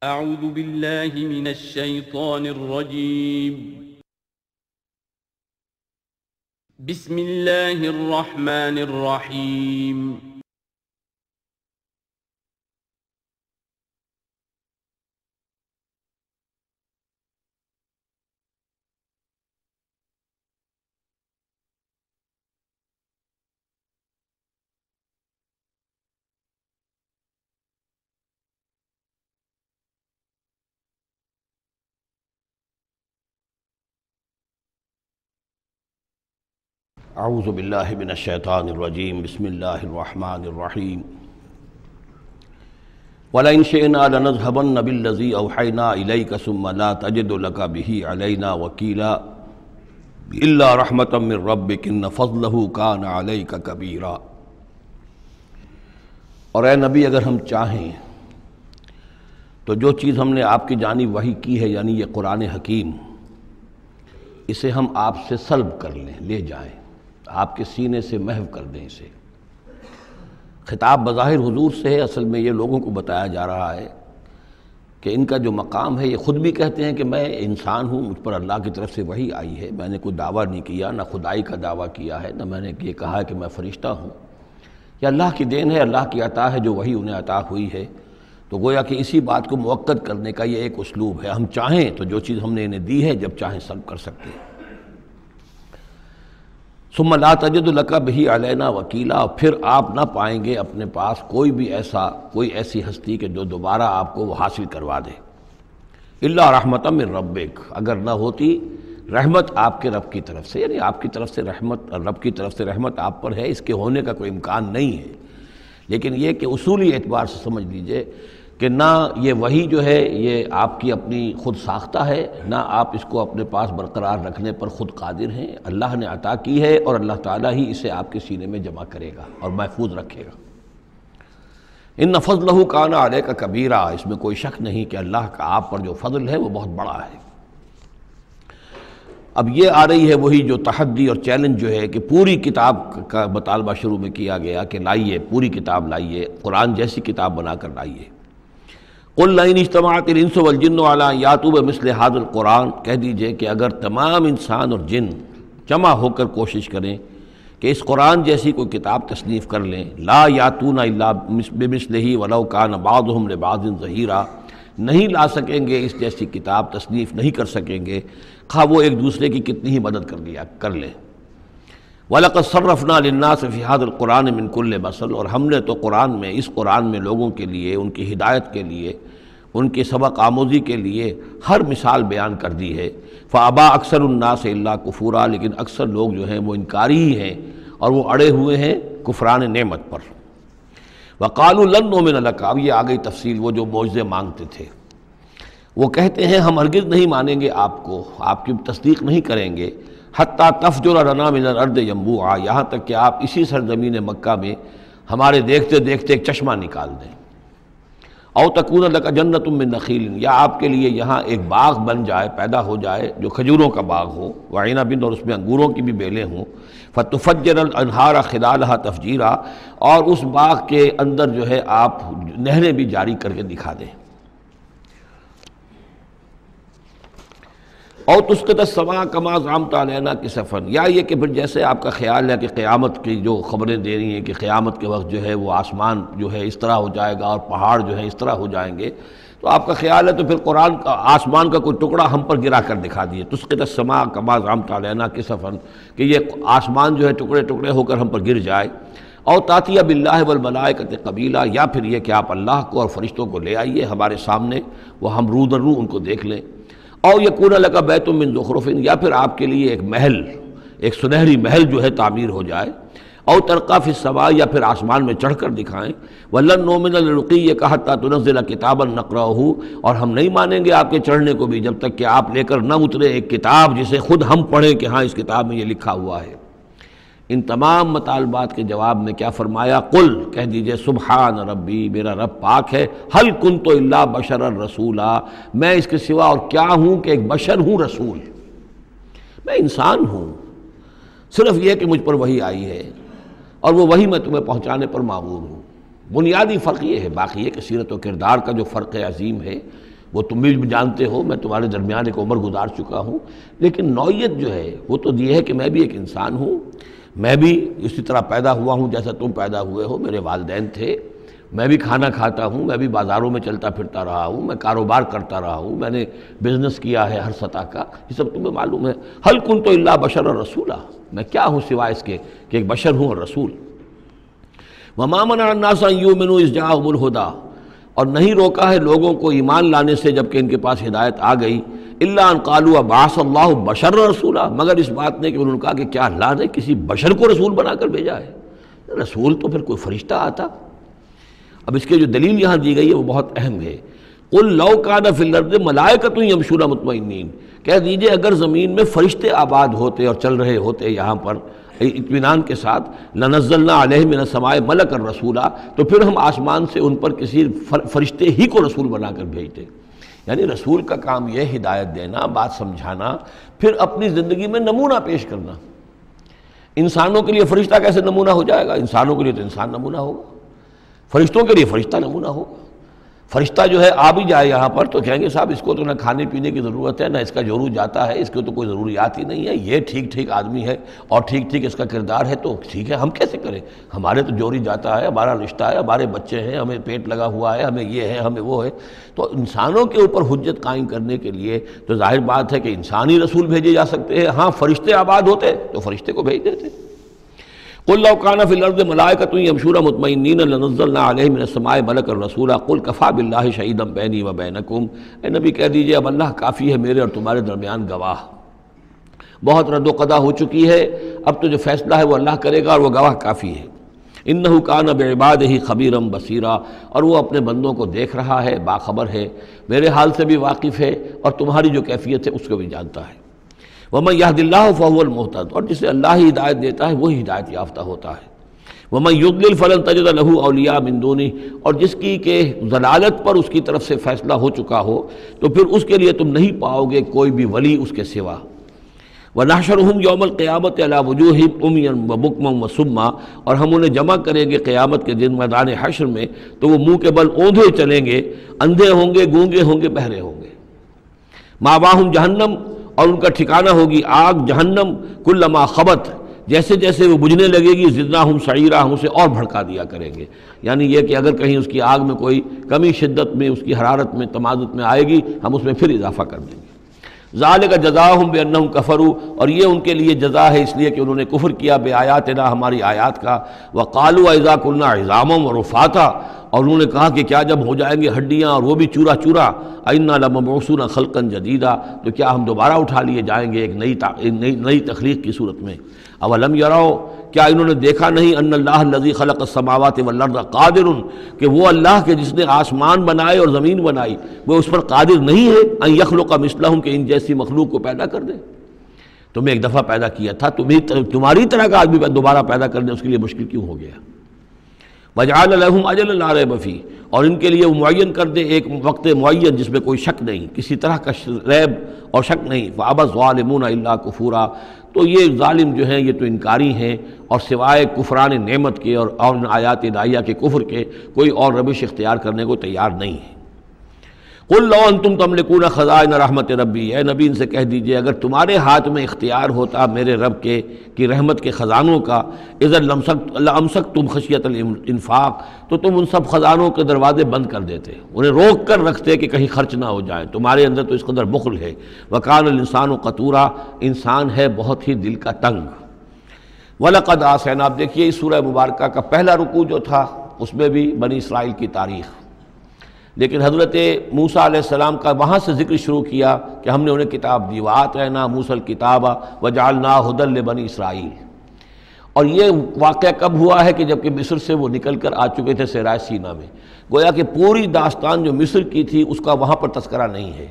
اعوذ باللہ من الشیطان الرجیم بسم اللہ الرحمن الرحیم اعوذ باللہ من الشیطان الرجیم بسم اللہ الرحمن الرحیم وَلَئِن شِئْنَا لَنَذْهَبَنَّ بِالَّذِي أَوْحَيْنَا إِلَيْكَ ثُمَّ لَا تَجِدُ لَكَ بِهِ عَلَيْنَا وَكِيلًا إِلَّا رَحْمَةً مِّن رَّبِّكَ إِنَّ فَضْلَهُ كَانَ عَلَيْكَ كَبِيرًا۔ اور اے نبی اگر ہم چاہیں تو جو چیز ہم نے آپ کی جانب وحی کی ہے، یعنی یہ قرآن حکیم، اسے ہم آپ سے سلب کر لیں، لے جائیں، آپ کے سینے سے محو کر دیں اسے۔ خطاب بظاہر حضور سے ہے، اصل میں یہ لوگوں کو بتایا جا رہا ہے کہ ان کا جو مقام ہے، یہ خود بھی کہتے ہیں کہ میں انسان ہوں، مجھ پر اللہ کی طرف سے وحی آئی ہے، میں نے کوئی دعویٰ نہیں کیا، نہ خدائی کا دعویٰ کیا ہے، نہ میں نے یہ کہا ہے کہ میں فرشتہ ہوں، یہ اللہ کی دین ہے، اللہ کی عطا ہے جو وحی انہیں عطا ہوئی ہے۔ تو گویا کہ اسی بات کو مؤکد کرنے کا یہ ایک اسلوب ہے، ہم چاہیں تو جو چیز ہم نے انہیں دی ہے جب چاہیں سلب کر سکتے ہیں۔ ثم لا تجد لک بہ علینا وکیلا، پھر آپ نہ پائیں گے اپنے پاس کوئی ایسی ہستی کہ جو دوبارہ آپ کو وہ حاصل کروا دے۔ الا رحمۃ من ربک، اگر نہ ہوتی رحمت آپ کے رب کی طرف سے، یعنی آپ کی طرف سے رحمت، رب کی طرف سے رحمت آپ پر ہے، اس کے ہونے کا کوئی امکان نہیں ہے، لیکن یہ کہ اصولی اعتبار سے سمجھ لیجئے کہ نہ یہ وحی جو ہے یہ آپ کی اپنی خود ساختہ ہے، نہ آپ اس کو اپنے پاس برقرار رکھنے پر خود قادر ہیں، اللہ نے عطا کی ہے اور اللہ تعالیٰ ہی اسے آپ کے سینے میں جمع کرے گا اور محفوظ رکھے گا۔ ان فضلہ کان علیک کبیرا، اس میں کوئی شک نہیں کہ اللہ کا آپ پر جو فضل ہے وہ بہت بڑا ہے۔ اب یہ آ رہی ہے وہی جو تحدی اور چیلنج جو ہے کہ پوری کتاب کا مطالبہ شروع میں کیا گیا کہ لائیے، پوری کتاب لائیے، قرآن جیسی کتاب بنا کر لائیے۔ قل لئن اجتمعت الانس والجن علی ان یاتوا بمثل ھذا القرآن، کہہ دیجئے کہ اگر تمام انسان اور جن جمع ہو کر کوشش کریں کہ اس قرآن جیسی کوئی کتاب تصنیف کر لیں، لا یاتون الا بمثلہ ولو کان بعضهم لبعض ظہیرا، نہیں لا سکیں گے اس جیسی کتاب، تصنیف نہیں کر سکیں گے، خواہ وہ ایک دوسرے کی کتنی ہی مدد کر لیں۔ وَلَقَدْ صَرَّفْنَا لِلنَّاسِ فِي هَذَا الْقُرْآنِ مِنْ كُلِّ مَثَلٍ، اور ہم نے تو قرآن میں، اس قرآن میں لوگوں کے لیے، ان کی ہدایت کے لیے، ان کی سبق آموزی کے لیے ہر مثال بیان کر دی ہے۔ فَأَبَى أَكْثَرُ النَّاسِ إِلَّا كُفُورًا، لیکن اکثر لوگ جو ہیں وہ انکاری ہی ہیں اور وہ اڑے ہوئے ہیں کفران نعمت پر۔ وَقَالُوا لَن نُؤْمِنَ لَكَ، اب یہ آ گئی تفصیل، وہ جو معجزے مانگتے تھے، وہ کہتے ہیں ہم ہرگز نہیں مانیں گے آپ کو، آپ کی تصدیق نہیں کریں گے، حتیٰ تفجر لنا من الارض ینبوعا، یہاں تک کہ آپ اسی سرزمین مکہ میں ہمارے دیکھتے دیکھتے ایک چشمہ نکال دیں۔ او تکون لک جنت من نخیل، یا آپ کے لیے یہاں ایک باغ بن جائے، پیدا ہو جائے جو کھجوروں کا باغ ہو، وعنب، اور اس میں انگوروں کی بھی بیلیں ہوں، فتفجر الانہار خلالہا تفجیرا، اور اس باغ کے اندر جو ہے آپ نہریں بھی جاری کر کے دکھا دیں۔ اور تسقط السماء کما زعمت علینا کسفا، یا یہ کہ پھر جیسے آپ کا خیال ہے کہ قیامت کی جو خبریں دے رہی ہیں کہ قیامت کے وقت جو ہے وہ آسمان جو ہے اس طرح ہو جائے گا اور پہاڑ جو ہے اس طرح ہو جائیں گے، تو آپ کا خیال ہے تو پھر قرآن کا آسمان کا کوئی ٹکڑا ہم پر گرا کر دکھا دیے، تسقط السماء کما زعمت علینا کسفا، کہ یہ آسمان جو ہے ٹکڑے ٹکڑے ہو کر ہم پر گر جائے۔ اور تاتی باللہ والملائکۃ قبیلا، یا پھر یہ کہ آپ اللہ کو اور فرشتوں کو لے آئیے ہمارے سامنے، وہ ہم رو در رو ان کو دیکھ لیں۔ او یکون لک بیت من زخرف، یا پھر آپ کے لیے ایک محل، ایک سنہری محل جو ہے تعمیر ہو جائے۔ او ترقی فی السماء، یا پھر آسمان میں چڑھ کر دکھائیں۔ ولن نؤمن لرقیک حتی تنزل کتابا نقرأہ، اور ہم نہیں مانیں گے آپ کے چڑھنے کو بھی جب تک کہ آپ لے کر نہ اترے ایک کتاب جسے خود ہم پڑھیں کہ ہاں اس کتاب میں یہ لکھا ہوا ہے۔ ان تمام مطالبات کے جواب میں کیا فرمایا؟ قل، کہہ دیجئے سبحان ربی، میرا رب پاک ہے، هل کنت الا بشرا رسولا، میں اس کے سوا اور کیا ہوں کہ ایک بشر ہوں، رسول، میں انسان ہوں، صرف یہ کہ مجھ پر وحی آئی ہے اور وہ وحی میں تمہیں پہنچانے پر مامور ہوں۔ بنیادی فرق یہ ہے، باقی یہ کہ سیرت و کردار کا جو فرق عظیم ہے وہ تم بھی جانتے ہو میں تمہارے درمیان ایک عمر گزار چکا ہوں، لیکن نوعیت جو ہے وہ تو یہ ہے کہ میں بھی ایک انسان ہوں، میں بھی اسی طرح پیدا ہوا ہوں جیسا تم پیدا ہوئے ہو، میرے والدین تھے، میں بھی کھانا کھاتا ہوں، میں بھی بازاروں میں چلتا پھرتا رہا ہوں، میں کاروبار کرتا رہا ہوں، میں نے بزنس کیا ہے ہر سطح کا، یہ سب تمہیں معلوم ہے۔ حل کنت الا بشرا رسولا، میں کیا ہوں سوائے اس کے کہ ایک بشر ہوں اور رسول۔ وما منع الناس ان یؤمنوا اذ جاءهم الہدی، اور نہیں روکا ہے لوگوں کو ایمان لانے سے جب کہ ان کے پاس ہدایت آ گئی، الا ان قالوا ابعث اللہ بشرا رسولا، مگر اس بات نے کہ انہوں نے کہا کہ کیا اللہ نے کسی بشر کو رسول بنا کر بھیجا ہے؟ رسول تو پھر کوئی فرشتہ آتا۔ اب اس کے جو دلیل یہاں دی گئی ہے وہ بہت اہم ہے۔ قل لو کان فی الارض ملائکۃ یمشون مطمئنین، کہہ دیجئے اگر زمین میں فرشتے آباد ہوتے اور چل رہے ہوتے یہاں پر اطمینان کے ساتھ، لنزلنا علیہم من السماء ملکا رسولا، تو پھر ہم آسمان سے ان پر کسی فرشتے ہی کو رسول بنا کر بھیجتے۔ یعنی رسول کا کام یہ ہدایت دینا، بات سمجھانا، پھر اپنی زندگی میں نمونہ پیش کرنا۔ انسانوں کے لیے فرشتہ کیسے نمونہ ہو جائے گا؟ انسانوں کے لیے تو انسان نمونہ ہوگا، فرشتوں کے لیے فرشتہ نمونہ ہوگا۔ فرشتہ جو ہے آ بھی جائے یہاں پر تو کہیں گے صاحب اس کو تو نہ کھانے پینے کی ضرورت ہے، نہ اس کا جورو جاتا ہے، اس کو تو کوئی ضروریات ہی نہیں ہے، یہ ٹھیک ٹھیک آدمی ہے اور ٹھیک ٹھیک اس کا کردار ہے، تو ٹھیک ہے ہم کیسے کریں؟ ہمارے تو جوری جاتا ہے، ہمارا رشتہ ہے، ہمارے بچے ہیں، ہمیں پیٹ لگا ہوا ہے، ہمیں یہ ہے، ہمیں وہ ہے۔ تو انسانوں کے اوپر حجت قائم کرنے کے لیے تو ظاہر بات ہے کہ انسانی رسول بھیجے جا سکتے ہیں۔ ہاں فرشتے آباد ہوتے تو فرشتے کو بھیج دیتے۔ قل لو کان فی الارض ملائکۃ یمشون مطمئنین لنزلنا علیہم من السماء ملکا رسولا قل کفی باللہ شہیدا بینی و بینکم، اے نبی کہہ دیجئے اب اللہ کافی ہے میرے اور تمہارے درمیان گواہ۔ بہت رد و قضا ہو چکی ہے، اب تو جو فیصلہ ہے وہ اللہ کرے گا اور وہ گواہ کافی ہے۔ انہ کان بعبادہ خبیرا بصیرا، اور وہ اپنے بندوں کو دیکھ رہا ہے، باخبر ہے، میرے حال سے بھی واقف ہے اور تمہاری جو کیفیت ہے اس کو بھی جانتا ہے۔ وَمَن يَهْدِ اللَّهُ فَهُوَ الْمُهْتَدِ، اور جسے اللہ ہی ہدایت دیتا ہے وہی ہدایت یافتہ ہوتا ہے۔ وَمَن يُضْلِلْ فَلَن تَجِدَ لَهُ أَوْلِيَاءَ مِن دُونِهِ، اور جس کی کہ ضلالت پر اس کی طرف سے فیصلہ ہو چکا ہو تو پھر اس کے لیے تم نہیں پاؤ گے کوئی بھی ولی اس کے سوا۔ وَنَحْشُرُهُمْ يَوْمَ الْقِيَامَةِ عَلَىٰ وُجُوهِهِمْ عُمْيًا وَبُكْمًا وَصُمًّا، اور ہم انہیں جمع کریں گے قیامت کے دن میدان حشر میں تو وہ منہ کے بل اوندھے چلیں گے، اندھے ہوں گے، گونگے ہوں گے، بہرے ہوں گے۔ مَأْوَاهُمْ جَهَنَّمُ، اور ان کا ٹھکانہ ہوگی آگ جہنم، کلما خبت، جیسے جیسے وہ بجھنے لگے گی زدناہم سعیرا، ہم اسے اور بھڑکا دیا کریں گے۔ یعنی یہ کہ اگر کہیں اس کی آگ میں کوئی کمی شدت میں، اس کی حرارت میں، تمادت میں آئے گی، ہم اس میں پھر اضافہ کر دیں گے۔ ذالک جزاؤہم بانہم کفروا، اور یہ ان کے لیے جزا ہے اس لیے کہ انہوں نے کفر کیا بآیاتنا، ہماری آیات کا۔ وقالوا اذا كنا عظاما ورفاتا، اور انہوں نے کہا کہ کیا جب ہو جائیں گے ہڈیاں اور وہ بھی چورا چورا، انا لمبعوثون خلقا جدیدا، تو کیا ہم دوبارہ اٹھا لیے جائیں گے ایک نئی تخلیق کی صورت میں۔ اولم یروا، کیا انہوں نے دیکھا نہیں، ان اللہ الذی خلق السماوات والارض قادر، کہ وہ اللہ کے جس نے آسمان بنائے اور زمین بنائی وہ اس پر قادر نہیں ہے، ان یخلق مثلہم، کہ ان جیسی مخلوق کو پیدا کر دے۔ تمہیں ایک دفعہ پیدا کیا تھا، تمہاری طرح کا آدمی دوبارہ پیدا کرنے اس کے لیے مشکل کیوں ہو گیا؟ وَجَعَلَ لَهُمْ أَجَلًا لَا رَيْبَ فِيهِ، اور ان کے لیے وہ معین کر دے ایک وقت معین جس میں کوئی شک نہیں، کسی طرح کا ریب اور شک نہیں۔ فَأَبَى الظَّالِمُونَ إِلَّا كُفُورًا، تو یہ ظالم جو ہیں یہ تو انکاری ہیں اور سوائے کفران نعمت کے اور ان آیات الہیہ کے کفر کے کوئی اور روش اختیار کرنے کو تیار نہیں ہے۔ قل لو انتم تملکون خزائن رحمت ربی، اے نبی ان سے کہہ دیجئے اگر تمہارے ہاتھ میں اختیار ہوتا میرے رب کے کی رحمت کے خزانوں کا، اذا لامسکتم خشیت الانفاق، تو تم ان سب خزانوں کے دروازے بند کر دیتے، انہیں روک کر رکھتے کہ کہیں خرچ نہ ہو جائے، تمہارے اندر تو اس قدر بخل ہے۔ وکان الانسان قتورا، انسان ہے بہت ہی دل کا تنگ۔ وَلَقَدْ آتَيْنَا، آپ دیکھیے اس سورہ مبارکہ کا پہلا رکوع جو تھا اس میں بھی بنی اسرائیل کی تاریخ، لیکن حضرت موسیٰ علیہ السلام کا وہاں سے ذکر شروع کیا کہ ہم نے انہیں کتاب دی، وَآتَيْنَا مُوسَى الْكِتَابَ وَجَعَلْنَاهُ هُدًى لِبَنِي اسرائیل۔ اور یہ واقعہ کب ہوا ہے کہ جبکہ مصر سے وہ نکل کر آ چکے تھے صحرائے سینا میں، گویا کہ پوری داستان جو مصر کی تھی اس کا وہاں پر تذکرہ نہیں ہے،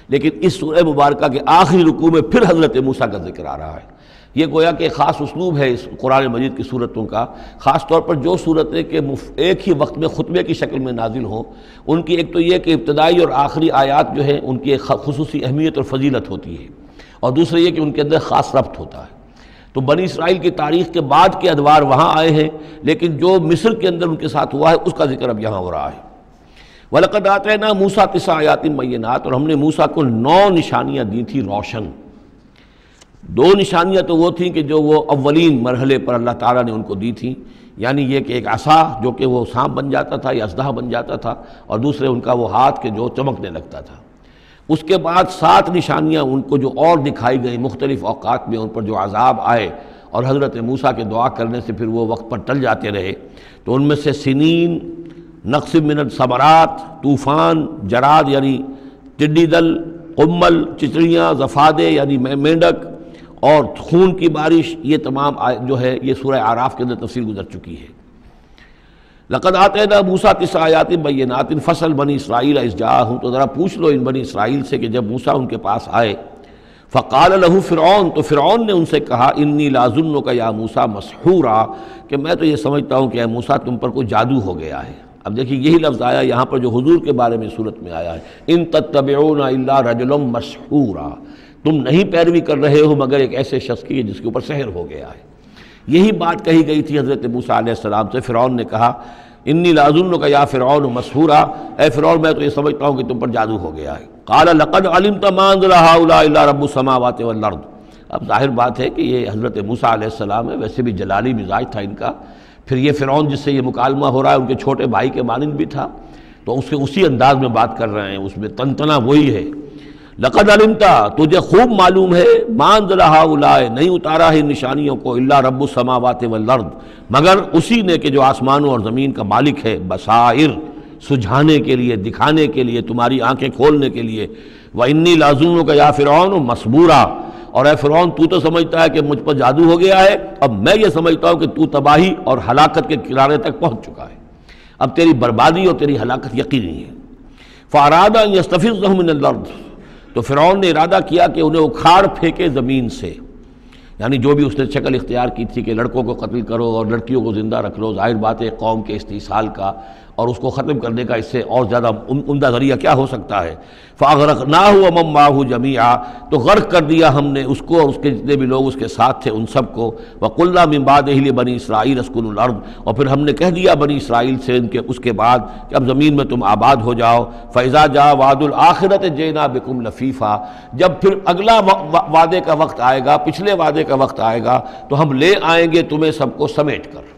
لیکن اس سورہ مبارکہ کے آخری رکوع میں پھر حضرت موسیٰ کا ذکر آ رہا ہے۔ یہ گویا کہ خاص اسلوب ہے اس قرآن مجید کی صورتوں کا، خاص طور پر جو صورتیں کہ ایک ہی وقت میں خطبے کی شکل میں نازل ہوں، ان کی ایک تو یہ کہ ابتدائی اور آخری آیات جو ہیں ان کی ایک خصوصی اہمیت اور فضیلت ہوتی ہے، اور دوسرا یہ کہ ان کے اندر خاص ربط ہوتا ہے۔ تو بنی اسرائیل کی تاریخ کے بعد کے ادوار وہاں آئے ہیں، لیکن جو مصر کے اندر ان کے ساتھ ہوا ہے اس کا ذکر اب یہاں ہو رہا ہے۔ وَلَقَدْ آتَيْنَا مُوسَىٰ 9 آیات بینات، اور ہم نے موسیٰ کو 9 نشانیاں دی تھی روشن۔ 2 نشانیاں تو وہ تھیں کہ جو وہ اولین مرحلے پر اللہ تعالیٰ نے ان کو دی تھیں، یعنی یہ کہ ایک عصا جو کہ وہ سانپ بن جاتا تھا یا اژدہا بن جاتا تھا، اور دوسرے ان کا وہ ہاتھ کہ جو چمکنے لگتا تھا۔ اس کے بعد 7 نشانیاں ان کو جو اور دکھائی گئیں مختلف اوقات میں، ان پر جو عذاب آئے اور حضرت موسیٰ کے دعا کرنے سے پھر وہ وقت پر ٹل جاتے رہے، تو ان میں سے سنین، نقص من الثمرات، طوفان، جراد یعنی ٹڈی دل، قمل چچڑیاں، ضفادع یعنی مینڈک، اور خون کی بارش، یہ تمام جو ہے یہ سورہ اعراف کے اندر تفصیل گزر چکی ہے۔ لقد آتینا موسیٰ 9 آیات بینات فصل بنی اسرائیل اذ جاءہم، تو ذرا پوچھ لو ان بنی اسرائیل سے کہ جب موسیٰ ان کے پاس آئے، فقال له فرعون، تو فرعون نے ان سے کہا انی لاظنک یا موسیٰ مسحورا، کہ میں تو یہ سمجھتا ہوں کہ اے موسیٰ تم پر کوئی جادو ہو گیا ہے۔ اب دیکھیے یہی لفظ آیا یہاں پر جو حضور کے بارے میں صورت میں آیا ہے، ان تتبعون الا رجلا مسحورا، تم نہیں پیروی کر رہے ہو مگر ایک ایسے شخص کی جس کے اوپر سحر ہو گیا ہے۔ یہی بات کہی گئی تھی حضرت موسیٰ علیہ السلام سے۔ فرعون نے کہا انی لاظنک یا فرعون مسحورا، اے فرعون میں تو یہ سمجھتا ہوں کہ تم پر جادو ہو گیا ہے۔ قال لقد علمت ما انزل هؤلاء الا رب السماوات والارض، اب ظاہر بات ہے کہ یہ حضرت موسیٰ علیہ السلام ہے، ویسے بھی جلالی مزاج تھا ان کا، پھر یہ فرعون جس سے یہ مکالمہ ہو رہا ہے ان کے چھوٹے بھائی کے مانند بھی تھا، تو اس کے اسی انداز میں بات کر رہے ہیں، اس میں تنتنا وہی ہے۔ لقد علمت، تجھے خوب معلوم ہے، ما انزل هؤلاء، نہیں اتارا ہے ان نشانیوں کو، الا رب السماوات والارض، مگر اسی نے کہ جو آسمانوں اور زمین کا مالک ہے، بصائر، سجھانے کے لیے، دکھانے کے لیے، تمہاری آنکھیں کھولنے کے لیے۔ وَإِنِّي لَأَظُنُّكَ يَا فِرْعَوْنُ مَصْبُورًا، اور اے فرعون تو سمجھتا ہے کہ مجھ پر جادو ہو گیا ہے، اب میں یہ سمجھتا ہوں کہ تو تباہی اور ہلاکت کے کنارے تک پہنچ چکا ہے، اب تیری بربادی اور تیری ہلاکت یقینی ہے۔ فَأَرَادَ أَن يَسْتَفِزَّهُم مِّنَ الْأَرْضِ، تو فرعون نے ارادہ کیا کہ انہیں اکھاڑ پھینکے زمین سے، یعنی جو بھی اس نے شکل اختیار کی تھی کہ لڑکوں کو قتل کرو اور لڑکیوں کو زندہ رکھ لو، ظاہر بات ہے قوم کے استحصال کا اور اس کو ختم کرنے کا اس سے اور زیادہ عمدہ ذریعہ کیا ہو سکتا ہے۔ فَأَغْرَقْنَاهُ وَمَن مَّعَهُ جَمِيعًا، تو غرق کر دیا ہم نے اس کو اور اس کے جتنے بھی لوگ اس کے ساتھ تھے ان سب کو۔ وَقُلْنَا مِن بَعْدِهِ لِبَنِي إِسْرَائِيلَ اسْكُنُوا الْأَرْضَ، اور پھر ہم نے کہہ دیا بنی اسرائیل سے ان کے اس کے بعد کہ اب زمین میں تم آباد ہو جاؤ۔ فَإِذَا جَاءَ وَعْدُ الْآخِرَةِ جِئْنَا بِكُمْ لَفِيفًا، جب پھر اگلا وعدے کا وقت آئے گا، پچھلے وعدے کا وقت آئے گا تو ہم لے آئیں گے تمہیں سب کو سمیٹ کر۔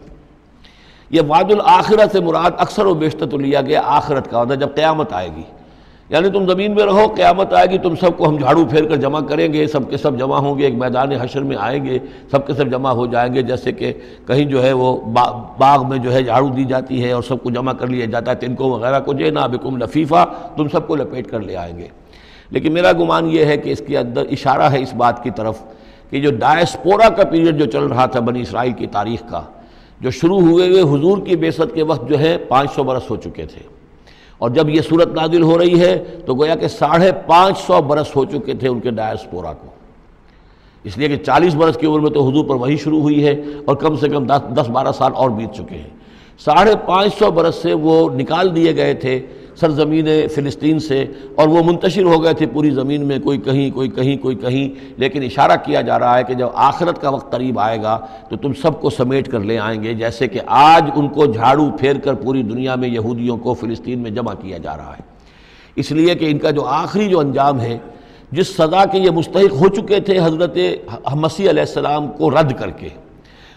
یہ وعد الآخرہ سے مراد اکثر و بیشتر تو لیا گیا آخرت کا وعدہ، جب قیامت آئے گی، یعنی تم زمین میں رہو، قیامت آئے گی تم سب کو ہم جھاڑو پھیر کر جمع کریں گے، سب کے سب جمع ہوں گے، ایک میدان حشر میں آئیں گے، سب کے سب جمع ہو جائیں گے، جیسے کہ کہیں جو ہے وہ باغ میں جو ہے جھاڑو دی جاتی ہے اور سب کو جمع کر لیا جاتا ہے، تنکوں وغیرہ کو، جئنا بکم لفیفا، تم سب کو لپیٹ کر لے آئیں گے۔ لیکن میرا گمان یہ ہے کہ اس کے اندر اشارہ ہے اس بات کی طرف کہ جو ڈائسپورا کا پیریڈ جو چل رہا تھا بنی اسرائیل کی تاریخ کا، جو شروع ہوئے حضور کی بعثت کے وقت جو ہے 500 برس ہو چکے تھے، اور جب یہ صورت نازل ہو رہی ہے تو گویا کہ 550 برس ہو چکے تھے ان کے ڈائسپورا کو، اس لیے کہ 40 برس کی عمر میں تو حضور پر وحی شروع ہوئی ہے اور کم سے کم 10-12 سال اور بیت چکے ہیں۔ 550 برس سے وہ نکال دیے گئے تھے سرزمین فلسطین سے، اور وہ منتشر ہو گئے تھے پوری زمین میں، کوئی کہیں کوئی کہیں کوئی کہیں، لیکن اشارہ کیا جا رہا ہے کہ جب آخرت کا وقت قریب آئے گا تو تم سب کو سمیٹ کر لے آئیں گے، جیسے کہ آج ان کو جھاڑو پھیر کر پوری دنیا میں یہودیوں کو فلسطین میں جمع کیا جا رہا ہے۔ اس لیے کہ ان کا جو آخری جو انجام ہے، جس سزا کے یہ مستحق ہو چکے تھے حضرت مسیح علیہ السلام کو رد کر کے،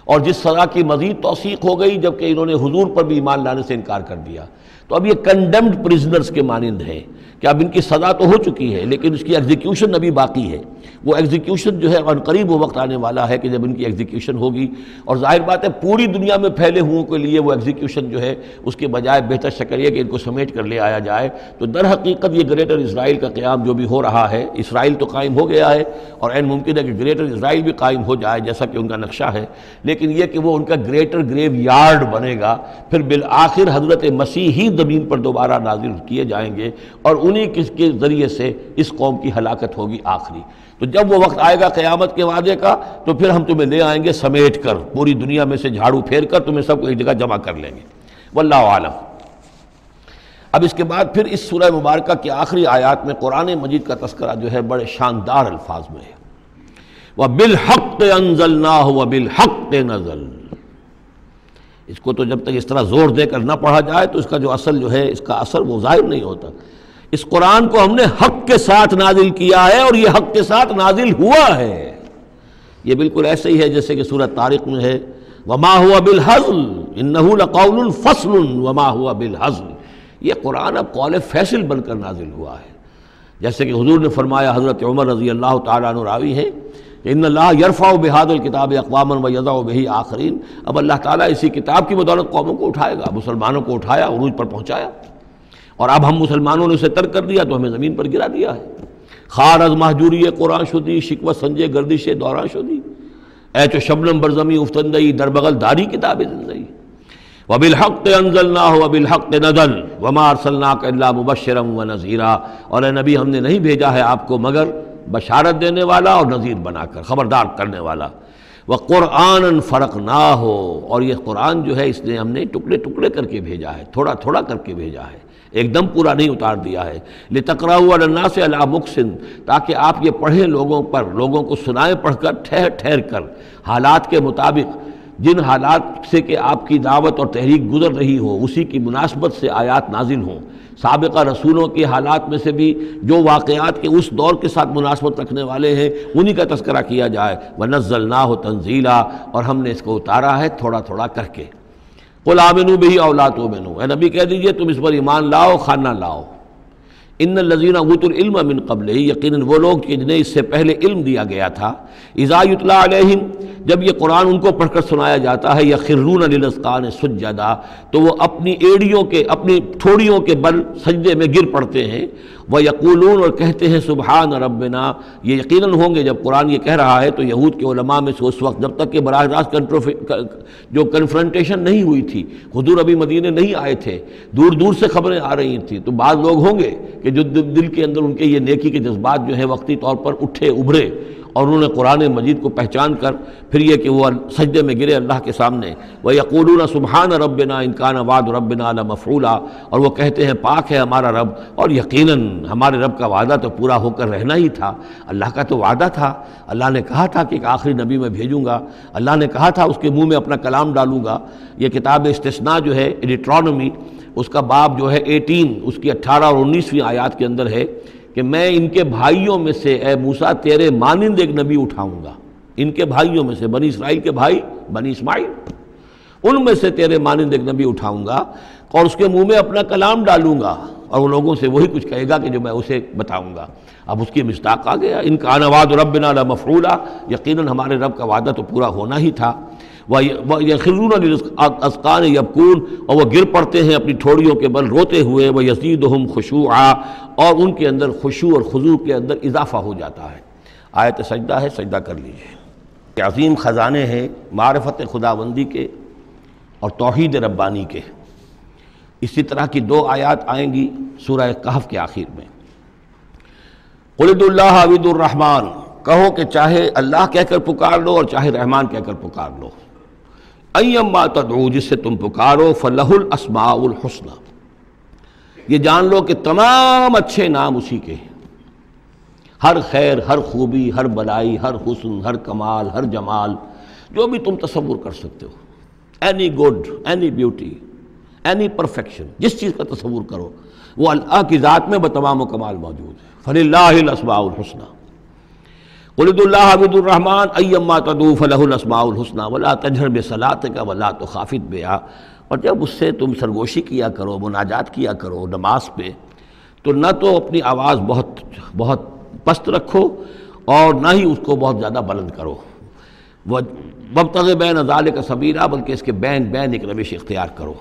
اور جس سزا کی مزید توثیق ہو گئی جبکہ انہوں نے حضور پر بھی ایمان لانے سے انکار کر دیا، تو اب یہ کنڈیمڈ پرزنرز کے مانند ہیں کہ اب ان کی سزا تو ہو چکی ہے لیکن اس کی ایگزیکیوشن ابھی باقی ہے۔ وہ ایگزیکیوشن جو ہے اور قریب وہ وقت آنے والا ہے کہ جب ان کی ایگزیکیوشن ہوگی، اور ظاہر بات ہے پوری دنیا میں پھیلے ہوئوں کے لیے وہ ایگزیکیوشن جو ہے اس کے بجائے بہتر شکل یہ کہ ان کو سمیٹ کر لے آیا جائے۔ تو در حقیقت یہ گریٹر اسرائیل کا قیام جو بھی ہو رہا ہے، اسرائیل تو قائم ہو گیا ہے اور عین ممکن ہے کہ گریٹر اسرائیل بھی قائم ہو جائے جیسا کہ ان کا نقشہ ہے، لیکن یہ کہ وہ ان کا گریٹر گریو یارڈ بنے گا، پھر بالآخر حضرت مسیح ہی زمین پر دوبارہ نازل کیے جائیں گے اور انہی کے ذریعے سے اس قوم کی ہلاکت ہوگی آخری۔ تو جب وہ وقت آئے گا قیامت کے وعدے کا تو پھر ہم تمہیں لے آئیں گے سمیٹ کر، پوری دنیا میں سے جھاڑو پھیر کر تمہیں سب کو ایک جگہ جمع کر لیں گے۔ واللہ عالم۔ اب اس کے بعد پھر اس سورہ مبارکہ کی آخری آیات میں قرآن مجید کا تذکرہ جو ہے بڑے شاندار الفاظ میں ہے، وَبِالْحَقِّ أَنزَلْنَاهُ وَبِالْحَقِّ نَزَلَ، اس کو تو جب تک اس طرح زور دے کر نہ پڑھا جائے تو اس کا جو اصل جو ہے اس کا اثر وہ ظاہر نہیں ہوتا۔ اس قرآن کو ہم نے حق کے ساتھ نازل کیا ہے اور یہ حق کے ساتھ نازل ہوا ہے۔ یہ بالکل ایسے ہی ہے جیسے کہ سورۃ طارق میں ہے وما هو بالهزل انه لقول فصل وما هو بالهزل۔ یہ قرآن اب قول فیصل بن کر نازل ہوا ہے، جیسے کہ حضور نے فرمایا، حضرت عمر رضی اللہ تعالیٰ عنہ راوی ہیں کہ ان اللہ یرفع بہذا الکتاب اقواما ویضع بہ آخرین۔ اب اللہ تعالیٰ اسی کتاب کی بدولت قوموں کو اٹھائے گا، مسلمانوں کو اٹھایا، عروج پر پہنچایا، اور اب ہم مسلمانوں نے اسے ترک کر دیا تو ہمیں زمین پر گرا دیا ہے۔ خار از محجوری قرآن شدی شکوہ سنجے گردش دوران شدی، اے چو شبنم برزمی افتندئی در بغل داری کتاب زندگی، وبالحق انزلناہ وبالحق نزل وما ارسلناک الا مبشرا ونذیرا۔ اور اے نبی ہم نے نہیں بھیجا ہے آپ کو مگر بشارت دینے والا اور نذیر بنا کر، خبردار کرنے والا۔ وقرآنا فرقناہ، اور یہ قرآن جو ہے اس نے ہم نے ٹکڑے ٹکڑے کر کے بھیجا ہے، تھوڑا تھوڑا کر کے بھیجا ہے، ایک دم پورا نہیں اتار دیا ہے۔ لتقرؤوا علی الناس علی مکث، تاکہ آپ یہ پڑھیں لوگوں پر، لوگوں کو سنائیں پڑھ کر، ٹھہر ٹھہر کر، حالات کے مطابق، جن حالات سے کہ آپ کی دعوت اور تحریک گزر رہی ہو اسی کی مناسبت سے آیات نازل ہوں۔ سابقہ رسولوں کے حالات میں سے بھی جو واقعات کے اس دور کے ساتھ مناسبت رکھنے والے ہیں انہی کا تذکرہ کیا جائے۔ وَنَزَّلْنَاهُ تَنزِيلًا، اور ہم نے اس کو اتارا ہے تھوڑا تھوڑا کر کے۔ قُلْ آمِنُوا بِهِ أَوْ لَا تُؤْمِنُوا، اے نبی کہہ دیجئے تم اس پر ایمان لاؤ خواہ نہ لاؤ۔ ان الذین اوتوا العلم من قبلہ، یقیناً وہ لوگ جنہیں اس سے پہلے علم دیا گیا تھا، اذا یتلیٰ علیہم، جب یہ قرآن ان کو پڑھ کر سنایا جاتا ہے، یخرون للاذقان سجدا، تو وہ اپنی ایڑیوں کے، اپنی ٹھوڑیوں کے بل سجدے میں گر پڑتے ہیں۔ ویقولون، اور کہتے ہیں سبحان ربنا، یہ یقیناً ہوں گے جب قرآن یہ کہہ رہا ہے تو یہود کے علماء میں سے اس وقت جب تک کہ براہ راست جو کنفرنٹیشن نہیں ہوئی تھی، حضور ابھی مدینے نہیں آئے تھے، دور دور سے خبریں آ رہی تھیں، تو بعض لوگ ہوں گے کہ جو دل کے اندر ان کے یہ نیکی کے جذبات جو ہیں وقتی طور پر اٹھے ابھرے، اور انہوں نے قرآن مجید کو پہچان کر پھر یہ کہ وہ سجدے میں گرے اللہ کے سامنے۔ وَيَقُولُونَ سُبْحَانَ رَبِّنَا إِن كَانَ وَعْدُ رَبِّنَا لَمَفْعُولًا، اور وہ کہتے ہیں پاک ہے ہمارا رب، اور یقیناً ہمارے رب کا وعدہ تو پورا ہو کر رہنا ہی تھا۔ اللہ کا تو وعدہ تھا، اللہ نے کہا تھا کہ ایک آخری نبی میں بھیجوں گا، اللہ نے کہا تھا اس کے منہ میں اپنا کلام ڈالوں گا۔ یہ کتاب استثناء جو ہے ڈیٹرانومی، اس کا باب جو ہے 18، اس کی 18 اور 19ویں آیات کے اندر ہے کہ میں ان کے بھائیوں میں سے اے موسیٰ تیرے مانند ایک نبی اٹھاؤں گا، ان کے بھائیوں میں سے، بنی اسرائیل کے بھائی بنی اسماعیل، ان میں سے تیرے مانند ایک نبی اٹھاؤں گا اور اس کے منہ میں اپنا کلام ڈالوں گا، اور وہ لوگوں سے وہی کچھ کہے گا کہ جو میں اسے بتاؤں گا۔ اب اس کی مصداق آ گیا، ان کان وعد ربنا لمفعولا، یقیناً ہمارے رب کا وعدہ تو پورا ہونا ہی تھا۔ وَيَخِرُّونَ لِلْأَذْقَانِ يَبْكُونَ، اور وہ گر پڑتے ہیں اپنی ٹھوڑیوں کے بل روتے ہوئے۔ وَيَزِيدُهُمْ خُشُوعًا، اور ان کے اندر خشوع اور خضوع کے اندر اضافہ ہو جاتا ہے۔ آیت سجدہ ہے، سجدہ کر لیجئے۔ عظیم خزانے ہیں معرفت خداوندی کے اور توحید ربانی کے۔ اسی طرح کی 2 آیات آئیں گی سورہ کہف کے آخر میں۔ قُلِ ادعوا اللَّهَ أَوِ ادعوا الرَّحْمَٰنَ، کہو کہ چاہے اللہ کہہ کر پکار لو اور چاہے رحمان کہہ کر پکار لو۔ ایما تدعو، جس سے تم پکارو، فلہ الاسماء الحسنی، یہ جان لو کہ تمام اچھے نام اسی کے ہیں، ہر خیر، ہر خوبی، ہر بلائی، ہر حسن، ہر کمال، ہر جمال، جو بھی تم تصور کر سکتے ہو، any good, any beauty, any perfection, جس چیز کا تصور کرو وہ اللہ کی ذات میں بتمام و کمال موجود ہے۔ فللہ الاسماء الحسنی، قل ادعوا اللہ أو ادعوا الرحمن ایما تدعوا فلہ الاسماء الحسنی ولا تجہر بصلاتک ولا تخافت بہا۔ اور جب اس سے تم سرگوشی کیا کرو، مناجات کیا کرو نماز پہ، تو نہ تو اپنی آواز بہت پست رکھو اور نہ ہی اس کو بہت زیادہ بلند کرو۔ وابتغ بین ذالک سبیلا، بلکہ اس کے بین ایک روش اختیار کرو۔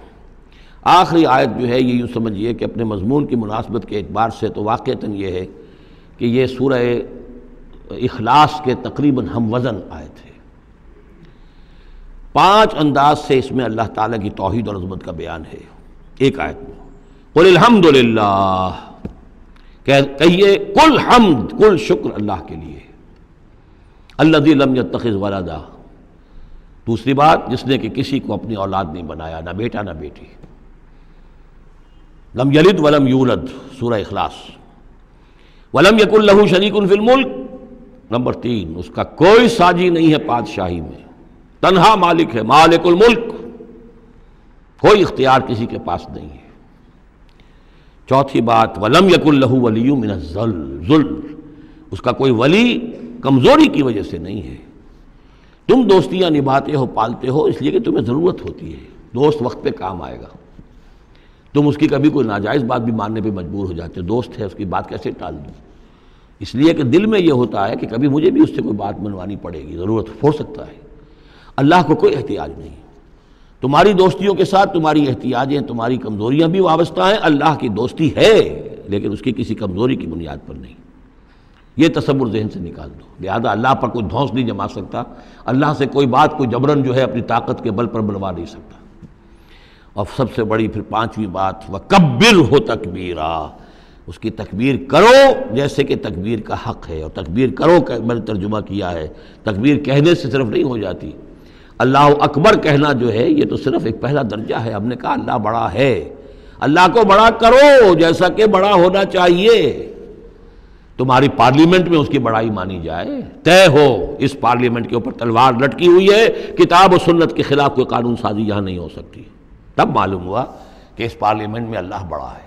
آخری آیت جو ہے یہ یوں سمجھیے کہ اپنے مضمون کی مناسبت کے اعتبار سے تو واقعتاً یہ ہے کہ یہ سورہ اخلاص کے تقریباً ہم وزن آیت ہے۔ 5 انداز سے اس میں اللہ تعالیٰ کی توحید اور عظمت کا بیان ہے ایک آیت میں۔ قل الحمدللہ، کہیے کل حمد، کل شکر اللہ کے لیے، الذی لم یتخذ ولدا، دوسری بات جس نے کہ کسی کو اپنی اولاد نہیں بنایا، نہ بیٹا نہ بیٹی، لم یلد ولم یولد، سورہ اخلاص۔ ولم یکن لہ شریک فی الملک، نمبر 3 اس کا کوئی ساجی نہیں ہے بادشاہی میں، تنہا مالک ہے، مالک الملک، کوئی اختیار کسی کے پاس نہیں ہے۔ چوتھی بات وَلَمْ يَكُنْ لَهُ وَلِيٌّ مِّنَ الذُّلِّ، اس کا کوئی ولی کمزوری کی وجہ سے نہیں ہے۔ تم دوستیاں نبھاتے ہو، پالتے ہو اس لیے کہ تمہیں ضرورت ہوتی ہے، دوست وقت پہ کام آئے گا۔ تم اس کی کبھی کوئی ناجائز بات بھی ماننے پہ مجبور ہو جاتے ہو، دوست ہے اس کی بات کیسے ٹال دوں؟ اس لیے کہ دل میں یہ ہوتا ہے کہ کبھی مجھے بھی اس سے کوئی بات منوانی پڑے گی، ضرورت ہو سکتا ہے۔ اللہ کو کوئی احتیاج نہیں۔ تمہاری دوستیوں کے ساتھ تمہاری احتیاجیں، تمہاری کمزوریاں بھی وابستہ ہیں۔ اللہ کی دوستی ہے لیکن اس کی کسی کمزوری کی بنیاد پر نہیں، یہ تصور ذہن سے نکال دو۔ لہذا اللہ پر کوئی دھونس نہیں جما سکتا، اللہ سے کوئی بات کوئی جبرن جو ہے اپنی طاقت کے بل پر بنوا نہیں سکتا۔ اور سب سے بڑی پھر پانچویں بات وَكَبِّرْهُ تَكْبِيرًا، اس کی تکبیر کرو جیسے کہ تکبیر کا حق ہے۔ اور تکبیر کرو کہ میں نے ترجمہ کیا ہے، تکبیر کہنے سے صرف نہیں ہو جاتی، اللہ اکبر کہنا جو ہے یہ تو صرف ایک پہلا درجہ ہے۔ ہم نے کہا اللہ بڑا ہے، اللہ کو بڑا کرو جیسا کہ بڑا ہونا چاہیے۔ تمہاری پارلیمنٹ میں اس کی بڑائی مانی جائے، طے ہو اس پارلیمنٹ کے اوپر تلوار لٹکی ہوئی ہے، کتاب و سنت کے خلاف کوئی قانون سازی یہاں نہیں ہو سکتی، تب معلوم ہوا کہ اس پارلیمنٹ میں اللہ بڑا ہے۔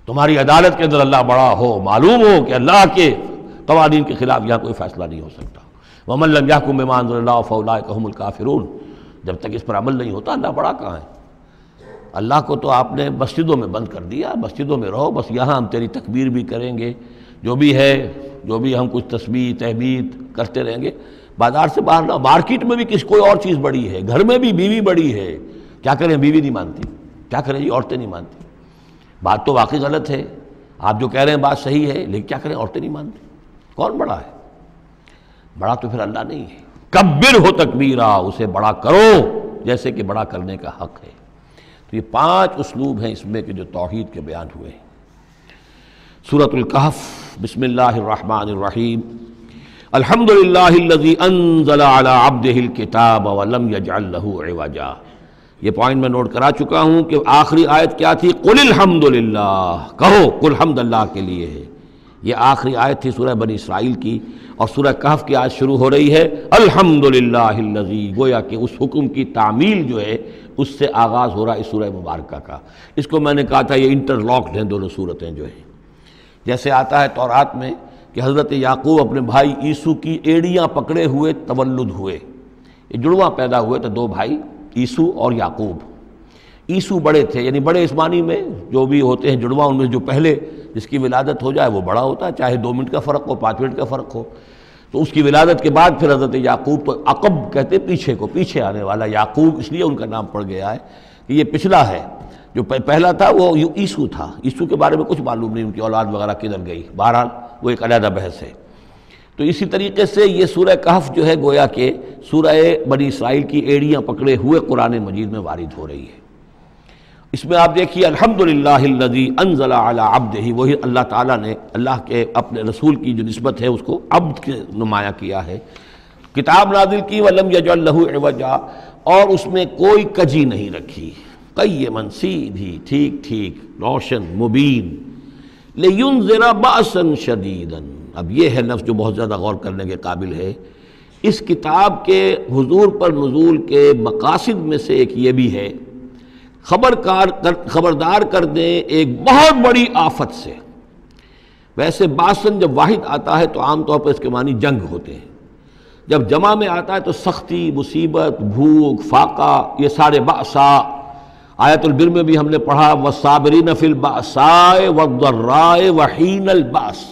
تمہاری عدالت کے اندر اللہ بڑا ہو، معلوم ہو کہ اللہ کے قوانین کے خلاف یہاں کوئی فیصلہ نہیں ہو سکتا۔ وَمَن لَّمْ يَحْكُم بِمَا أَنزَلَ اللَّهُ فَأُولَٰئِكَ هُمُ الْكَافِرُونَ، جب تک اس پر عمل نہیں ہوتا اللہ بڑا کہاں ہے؟ اللہ کو تو آپ نے مسجدوں میں بند کر دیا، مسجدوں میں رہو، بس یہاں ہم تیری تکبیر بھی کریں گے، جو بھی ہے، جو بھی ہم کچھ تسبیح تحمید کرتے رہیں گے، بازار سے باہر نہ، مارکیٹ میں بھی کوئی اور چیز بڑی ہے، گھر میں بھی بیوی بڑی ہے، کیا کریں بیوی نہیں مانتی، کیا کریں جی عورتیں نہیں مانتی۔ بات تو واقعی غلط ہے، آپ جو کہہ رہے ہیں بات صحیح ہے، لیکن کیا کریں عورتیں نہیں مانتی۔ کون بڑا ہے؟ بڑا تو پھر اللہ نہیں ہے۔ کبرہ تکبیرا، اسے بڑا کرو جیسے کہ بڑا کرنے کا حق ہے۔ تو یہ 5 اسلوب ہیں اس میں کہ جو توحید کے بیان ہوئے ہیں۔ سورۃ الکہف، بسم اللہ الرحمن الرحیم، الحمد للہ الذی انزل علی عبدہ الکتاب ولم یجعل لہ عوجا۔ یہ پوائنٹ میں نوٹ کرا چکا ہوں کہ آخری آیت کیا تھی؟ قل الحمد للہ، کہو قل حمد اللہ کے لیے ہے۔ یہ آخری آیت تھی سورہ بنی اسرائیل کی، اور سورہ کہف کی آیت شروع ہو رہی ہے الحمد للہ الذی، گویا کہ اس حکم کی تعمیل جو ہے اس سے آغاز ہو رہا ہے اس سورہ مبارکہ کا۔ اس کو میں نے کہا تھا یہ انٹر لاکڈ ہیں دونوں صورتیں جو ہیں۔ جیسے آتا ہے تورات میں کہ حضرت یعقوب اپنے بھائی عیسو کی ایڑیاں پکڑے ہوئے تولد ہوئے، یہ جڑواں پیدا ہوئے تھے، 2 بھائی عیسو اور یعقوب۔ عیسو بڑے تھے، یعنی بڑے اس معنی میں جو بھی ہوتے ہیں جڑواں، ان میں جو پہلے جس کی ولادت ہو جائے وہ بڑا ہوتا ہے، چاہے 2 منٹ کا فرق ہو، 5 منٹ کا فرق ہو۔ تو اس کی ولادت کے بعد پھر حضرت یعقوب، تو عقب کہتے پیچھے کو، پیچھے آنے والا، یعقوب اس لیے ان کا نام پڑ گیا ہے کہ یہ پچھلا ہے۔ جو پہلا تھا وہ عیسو تھا، عیسو کے بارے میں کچھ معلوم نہیں، ان کی اولاد وغیرہ کدھر گئی، بہرحال وہ ایک علیحدہ بحث ہے۔ تو اسی طریقے سے یہ سورہ کہف جو ہے گویا کہ سورہ بنی اسرائیل کی ایڑیاں پکڑے ہوئے قرآن مجید میں وارد ہو رہی ہے۔ اس میں آپ دیکھیے الحمدللہ الذی انزل علی عبدہ، وہی اللہ تعالیٰ نے اللہ کے اپنے رسول کی جو نسبت ہے اس کو عبد کے نمایاں کیا ہے، کتاب نازل کی ولم یجعل لہ عوجا، اور اس میں کوئی کجی نہیں رکھی، قیما، سیدھی، ٹھیک ٹھیک، روشن، مبین، لینذر بأسا شدیدا۔ اب یہ ہے لفظ جو بہت زیادہ غور کرنے کے قابل ہے۔ اس کتاب کے حضور پر نزول کے مقاصد میں سے ایک یہ بھی ہے خبردار کر دیں ایک بہت بڑی آفت سے۔ ویسے باسن جب واحد آتا ہے تو عام طور پر اس کے معنی جنگ ہوتے ہیں، جب جمع میں آتا ہے تو سختی، مصیبت، بھوک، فاقہ، یہ سارے بأسا۔ آیت البر میں بھی ہم نے پڑھا والصابرین فی البأساء والضراء وحین البأس۔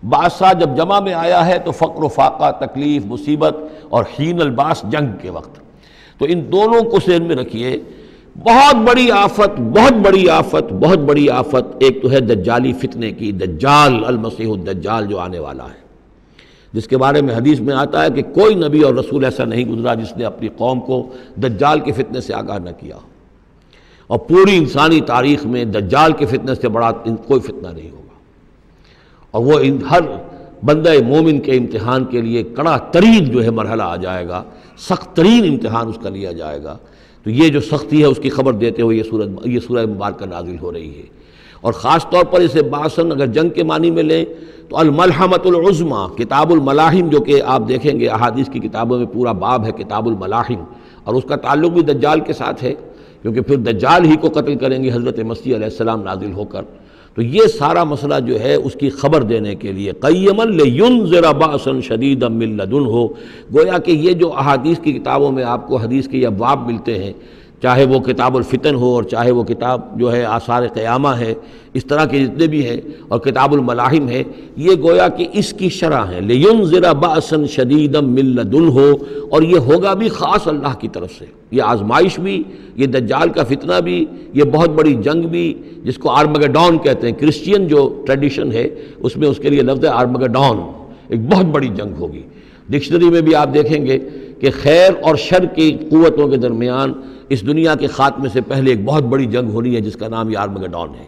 بأسا جب جمع میں آیا ہے تو فقر و فاقہ، تکلیف، مصیبت، اور حین الباس جنگ کے وقت۔ تو ان دونوں کو ذہن میں رکھیے، بہت بڑی آفت، بہت بڑی آفت، بہت بڑی آفت ایک تو ہے دجالی فتنے کی، دجال، المسیح الدجال جو آنے والا ہے، جس کے بارے میں حدیث میں آتا ہے کہ کوئی نبی اور رسول ایسا نہیں گزرا جس نے اپنی قوم کو دجال کے فتنے سے آگاہ نہ کیا، اور پوری انسانی تاریخ میں دجال کے فتنے سے بڑا کوئی فتنہ نہیں ہوگا، اور وہ ہر بندہ مومن کے امتحان کے لیے کڑا ترین جو ہے مرحلہ آ جائے گا، سخت ترین امتحان اس کا لیا جائے گا۔ تو یہ جو سختی ہے اس کی خبر دیتے ہوئے یہ سورہ مبارکہ نازل ہو رہی ہے، اور خاص طور پر اسے باسن اگر جنگ کے معنی میں لیں تو الملحمۃ العظمیٰ، کتاب الملاحم، جو کہ آپ دیکھیں گے احادیث کی کتابوں میں پورا باب ہے کتاب الملاحم، اور اس کا تعلق بھی دجال کے ساتھ ہے، کیونکہ پھر دجال ہی کو قتل کریں گے حضرت مسیح علیہ السلام نازل ہو کر۔ تو یہ سارا مسئلہ جو ہے اس کی خبر دینے کے لیے قیما لینذر بأسا شدیدا من لدنہ، گویا کہ یہ جو احادیث کی کتابوں میں آپ کو حدیث کے ابواب ملتے ہیں، چاہے وہ کتاب الفتن ہو اور چاہے وہ کتاب جو ہے آثار قیامہ ہے، اس طرح کے جتنے بھی ہیں، اور کتاب الملاحم ہے، یہ گویا کہ اس کی شرح ہے لینذر بأسا شدیدا من لدنہ، اور یہ ہوگا بھی خاص اللہ کی طرف سے، یہ آزمائش بھی، یہ دجال کا فتنہ بھی، یہ بہت بڑی جنگ بھی، جس کو آرمگڈون کہتے ہیں، کرسچین جو ٹریڈیشن ہے اس میں اس کے لیے لفظ ہے آرمگڈون، ایک بہت بڑی جنگ ہوگی۔ ڈکشنری میں بھی آپ دیکھیں گے کہ خیر اور شر کی قوتوں کے درمیان اس دنیا کے خاتمے سے پہلے ایک بہت بڑی جنگ ہونی ہے جس کا نام یہ آرمگڈون ہے۔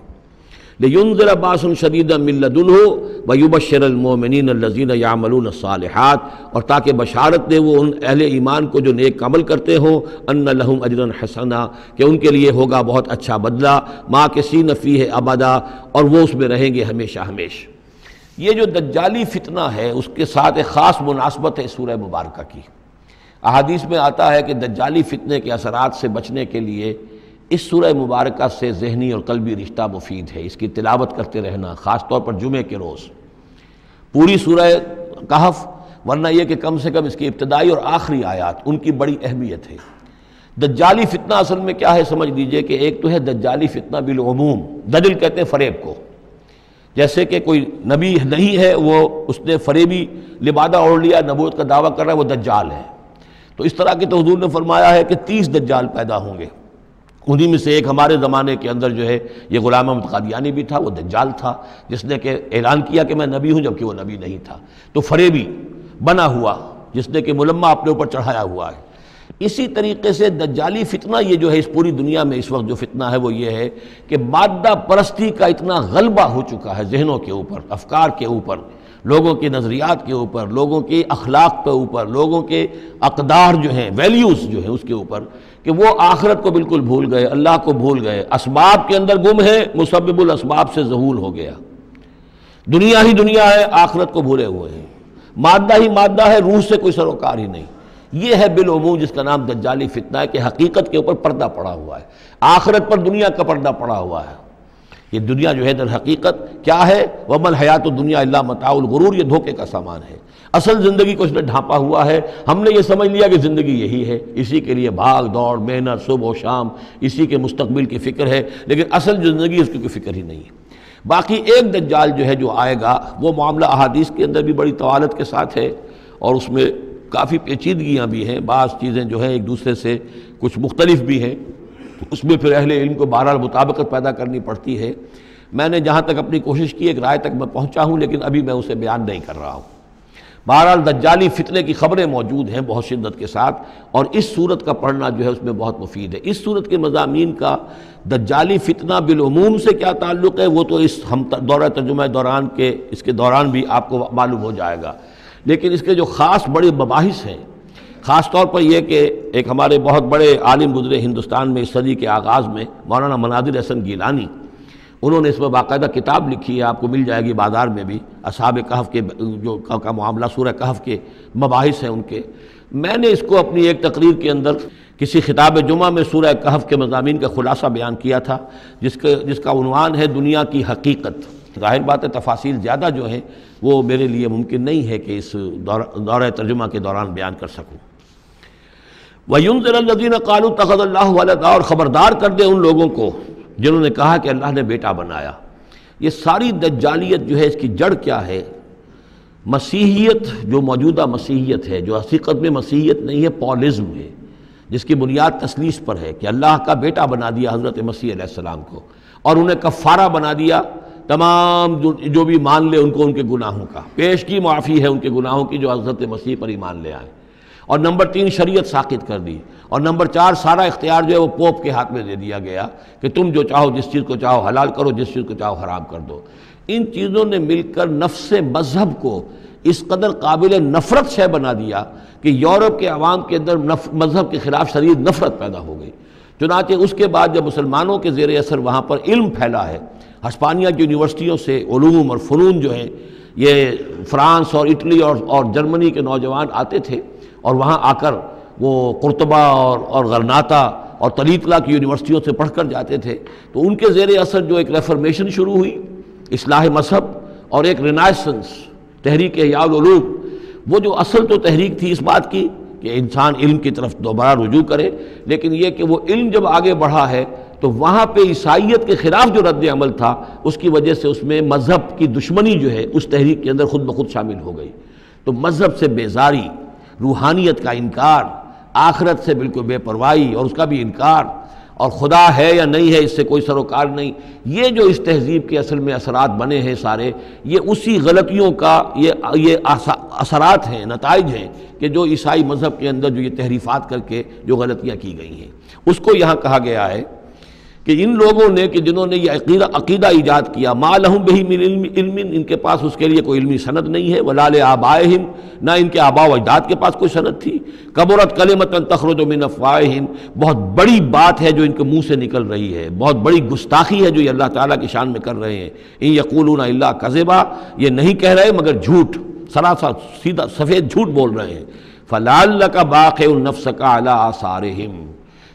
لِيُنذِرَ بَأْسًا شَدِيدًا مِّن لَّدُنْهُ وَيُبَشِّرَ الْمُؤْمِنِينَ الَّذِينَ يَعْمَلُونَ الصَّالِحَاتِ، اور تاکہ بشارت دے وہ ان اہل ایمان کو جو نیک عمل کرتے ہوں، أَنَّ لَهُمْ أَجْرًا حَسَنًا، کہ ان کے لیے ہوگا بہت اچھا بدلہ، مَاكِثِينَ فِيهِ أَبَدًا، اور وہ اس میں رہیں گے ہمیشہ ہمیش۔ یہ جو دجالی فتنہ ہے اس کے ساتھ ایک خاص مناسبت ہے سورہ مبارکہ کی۔ احادیث میں آتا ہے کہ دجالی فتنے کے اثرات سے بچنے کے لیے اس سورہ مبارکہ سے ذہنی اور قلبی رشتہ مفید ہے، اس کی تلاوت کرتے رہنا، خاص طور پر جمعے کے روز پوری سورہ کہف، ورنہ یہ کہ کم سے کم اس کی ابتدائی اور آخری آیات ان کی بڑی اہمیت ہے۔ دجالی فتنہ اصل میں کیا ہے سمجھ لیجئے کہ ایک تو ہے دجالی فتنہ بالعموم، دجل کہتے ہیں فریب کو، جیسے کہ کوئی نبی نہیں ہے، وہ اس نے فریبی لبادہ اوڑھ لیا، نبوت کا دعویٰ کر رہا ہے، وہ دجال ہے۔ تو اس طرح کی تو حضور نے فرمایا ہے کہ 30 دجال پیدا ہوں گے، انہی میں سے ایک ہمارے زمانے کے اندر جو ہے یہ غلام احمد قادیانی بھی تھا، وہ دجال تھا جس نے کہ اعلان کیا کہ میں نبی ہوں جبکہ وہ نبی نہیں تھا۔ تو فریبی بنا ہوا جس نے کہ ملمہ اپنے اوپر چڑھایا ہوا ہے۔ اسی طریقے سے دجالی فتنہ یہ جو ہے اس پوری دنیا میں اس وقت جو فتنہ ہے وہ یہ ہے کہ مادہ پرستی کا اتنا غلبہ ہو چکا ہے ذہنوں کے اوپر، افکار کے اوپر، لوگوں کے نظریات کے اوپر، لوگوں کے اخلاق کے اوپر، لوگوں کے اقدار جو ہیں، ویلیوز جو ہیں اس کے اوپر، کہ وہ آخرت کو بالکل بھول گئے، اللہ کو بھول گئے، اسباب کے اندر گم ہے، مسبب الاسباب سے ذہول ہو گیا، دنیا ہی دنیا ہے، آخرت کو بھولے ہوئے ہیں، مادہ ہی مادہ ہے، روح سے کوئی سروکار ہی نہیں۔ یہ ہے بالعموم جس کا نام دجالی فتنہ ہے کہ حقیقت کے اوپر پردہ پڑا ہوا ہے، آخرت پر دنیا کا پردہ پڑا ہوا ہے۔ یہ دنیا جو ہے در حقیقت کیا ہے؟ وَمَا الْحَيَاةُ الدُّنْيَا إِلَّا مَتَاعُ الْغُرُورِ، یہ دھوکے کا سامان ہے۔ اصل زندگی کو اس نے ڈھانپا ہوا ہے، ہم نے یہ سمجھ لیا کہ زندگی یہی ہے، اسی کے لیے بھاگ دوڑ محنت صبح و شام، اسی کے مستقبل کی فکر ہے، لیکن اصل جو زندگی اس کی کوئی فکر ہی نہیں ہے۔ باقی ایک دجال جو ہے جو آئے گا وہ معاملہ احادیث کے اندر بھی بڑی طوالت کے ساتھ ہے، اور اس میں کافی پیچیدگیاں بھی ہیں، بعض چیزیں جو ہیں ایک دوسرے سے کچھ مختلف بھی ہیں، اس میں پھر اہل علم کو بہرحال مطابقت پیدا کرنی پڑتی ہے۔ میں نے جہاں تک اپنی کوشش کی ایک رائے تک میں پہنچا ہوں، لیکن ابھی میں اسے بیان نہیں کر رہا ہوں۔ بہرحال دجالی فتنے کی خبریں موجود ہیں بہت شدت کے ساتھ، اور اس صورت کا پڑھنا جو ہے اس میں بہت مفید ہے۔ اس صورت کے مضامین کا دجالی فتنہ بالعموم سے کیا تعلق ہے وہ تو اس ہم دورہ ترجمہ دوران کے اس کے دوران بھی آپ کو معلوم ہو جائے گا، لیکن اس کے جو خاص بڑے مباحث ہیں، خاص طور پر یہ کہ ایک ہمارے بہت بڑے عالم گزرے ہندوستان میں اس صدی کے آغاز میں، مولانا مناظر حسن گیلانی، انہوں نے اس میں باقاعدہ کتاب لکھی ہے، آپ کو مل جائے گی بازار میں بھی، اصحاب کہف کے جو کا معاملہ سورہ کہف کے مباحث ہیں ان کے۔ میں نے اس کو اپنی ایک تقریر کے اندر کسی خطاب جمعہ میں سورہ کہف کے مضامین کا خلاصہ بیان کیا تھا، جس کا عنوان ہے دنیا کی حقیقت۔ ظاہر بات ہے تفاصیل زیادہ جو ہیں وہ میرے لیے ممکن نہیں ہے کہ اس دورہ ترجمہ کے دوران بیان کر سکوں۔ وَيُنذِرَ الَّذِينَ قَالُوا اتَّخَذَ اللَّهُ وَلَدًا، اور خبردار کر دے ان لوگوں کو جنہوں نے کہا کہ اللہ نے بیٹا بنایا۔ یہ ساری دجالیت جو ہے اس کی جڑ کیا ہے؟ مسیحیت، جو موجودہ مسیحیت ہے، جو حقیقت میں مسیحیت نہیں ہے، پولزم ہے، جس کی بنیاد تثلیث پر ہے کہ اللہ کا بیٹا بنا دیا حضرت مسیح علیہ السلام کو، اور انہیں کفارہ بنا دیا، تمام جو بھی مان لے ان کو ان کے گناہوں کا، پیش کی معافی ہے ان کے گناہوں کی جو حضرت مسیح پر ایمان لے آئے۔ اور نمبر 3 شریعت ساقط کر دی، اور نمبر 4 سارا اختیار جو ہے وہ پوپ کے ہاتھ میں دے دیا گیا کہ تم جو چاہو جس چیز کو چاہو حلال کرو، جس چیز کو چاہو حرام کر دو۔ ان چیزوں نے مل کر نفس مذہب کو اس قدر قابل نفرت شے بنا دیا کہ یورپ کے عوام کے اندر مذہب کے خلاف شدید نفرت پیدا ہو گئی۔ چنانچہ اس کے بعد جب مسلمانوں کے زیر اثر وہاں پر علم پھیلا ہے، ہسپانیہ کی یونیورسٹیوں سے علوم اور فنون جو ہیں یہ فرانس اور اٹلی اور جرمنی کے نوجوان آتے تھے، اور وہاں آ کر وہ قرطبہ اور غرناطہ اور طلیطلہ کی یونیورسٹیوں سے پڑھ کر جاتے تھے، تو ان کے زیر اثر جو ایک ریفرمیشن شروع ہوئی، اصلاح مذہب، اور ایک رینائسنس، تحریک احیاء العلوم، وہ جو اصل تو تحریک تھی اس بات کی کہ انسان علم کی طرف دوبارہ رجوع کرے، لیکن یہ کہ وہ علم جب آگے بڑھا ہے تو وہاں پہ عیسائیت کے خلاف جو رد عمل تھا اس کی وجہ سے اس میں مذہب کی دشمنی جو ہے اس تحریک کے اندر خود بخود شامل ہو گئی۔ تو مذہب سے بیزاری، روحانیت کا انکار، آخرت سے بالکل بے پرواہی اور اس کا بھی انکار، اور خدا ہے یا نہیں ہے اس سے کوئی سروکار نہیں، یہ جو اس تہذیب کے اصل میں اثرات بنے ہیں سارے، یہ اسی غلطیوں کا یہ اثرات ہیں، نتائج ہیں کہ جو عیسائی مذہب کے اندر جو یہ تحریفات کر کے جو غلطیاں کی گئی ہیں، اس کو یہاں کہا گیا ہے کہ ان لوگوں نے کہ جنہوں نے یہ عقیدہ ایجاد کیا، ما لہم بہ من علم، ان کے پاس اس کے لیے کوئی علمی سند نہیں ہے، ولا لآبائہم، نہ ان کے آباء و اجداد کے پاس کوئی سند تھی، کبرت کلمۃ تخرج من افواہہم، بہت بڑی بات ہے جو ان کے منہ سے نکل رہی ہے، بہت بڑی گستاخی ہے جو یہ اللہ تعالیٰ کی شان میں کر رہے ہیں، ان یقولون الا کذبا، یہ نہیں کہہ رہے مگر جھوٹ، سراسر سیدھا سفید جھوٹ بول رہے ہیں، فلعلک باخع نفسک علی آثارہم،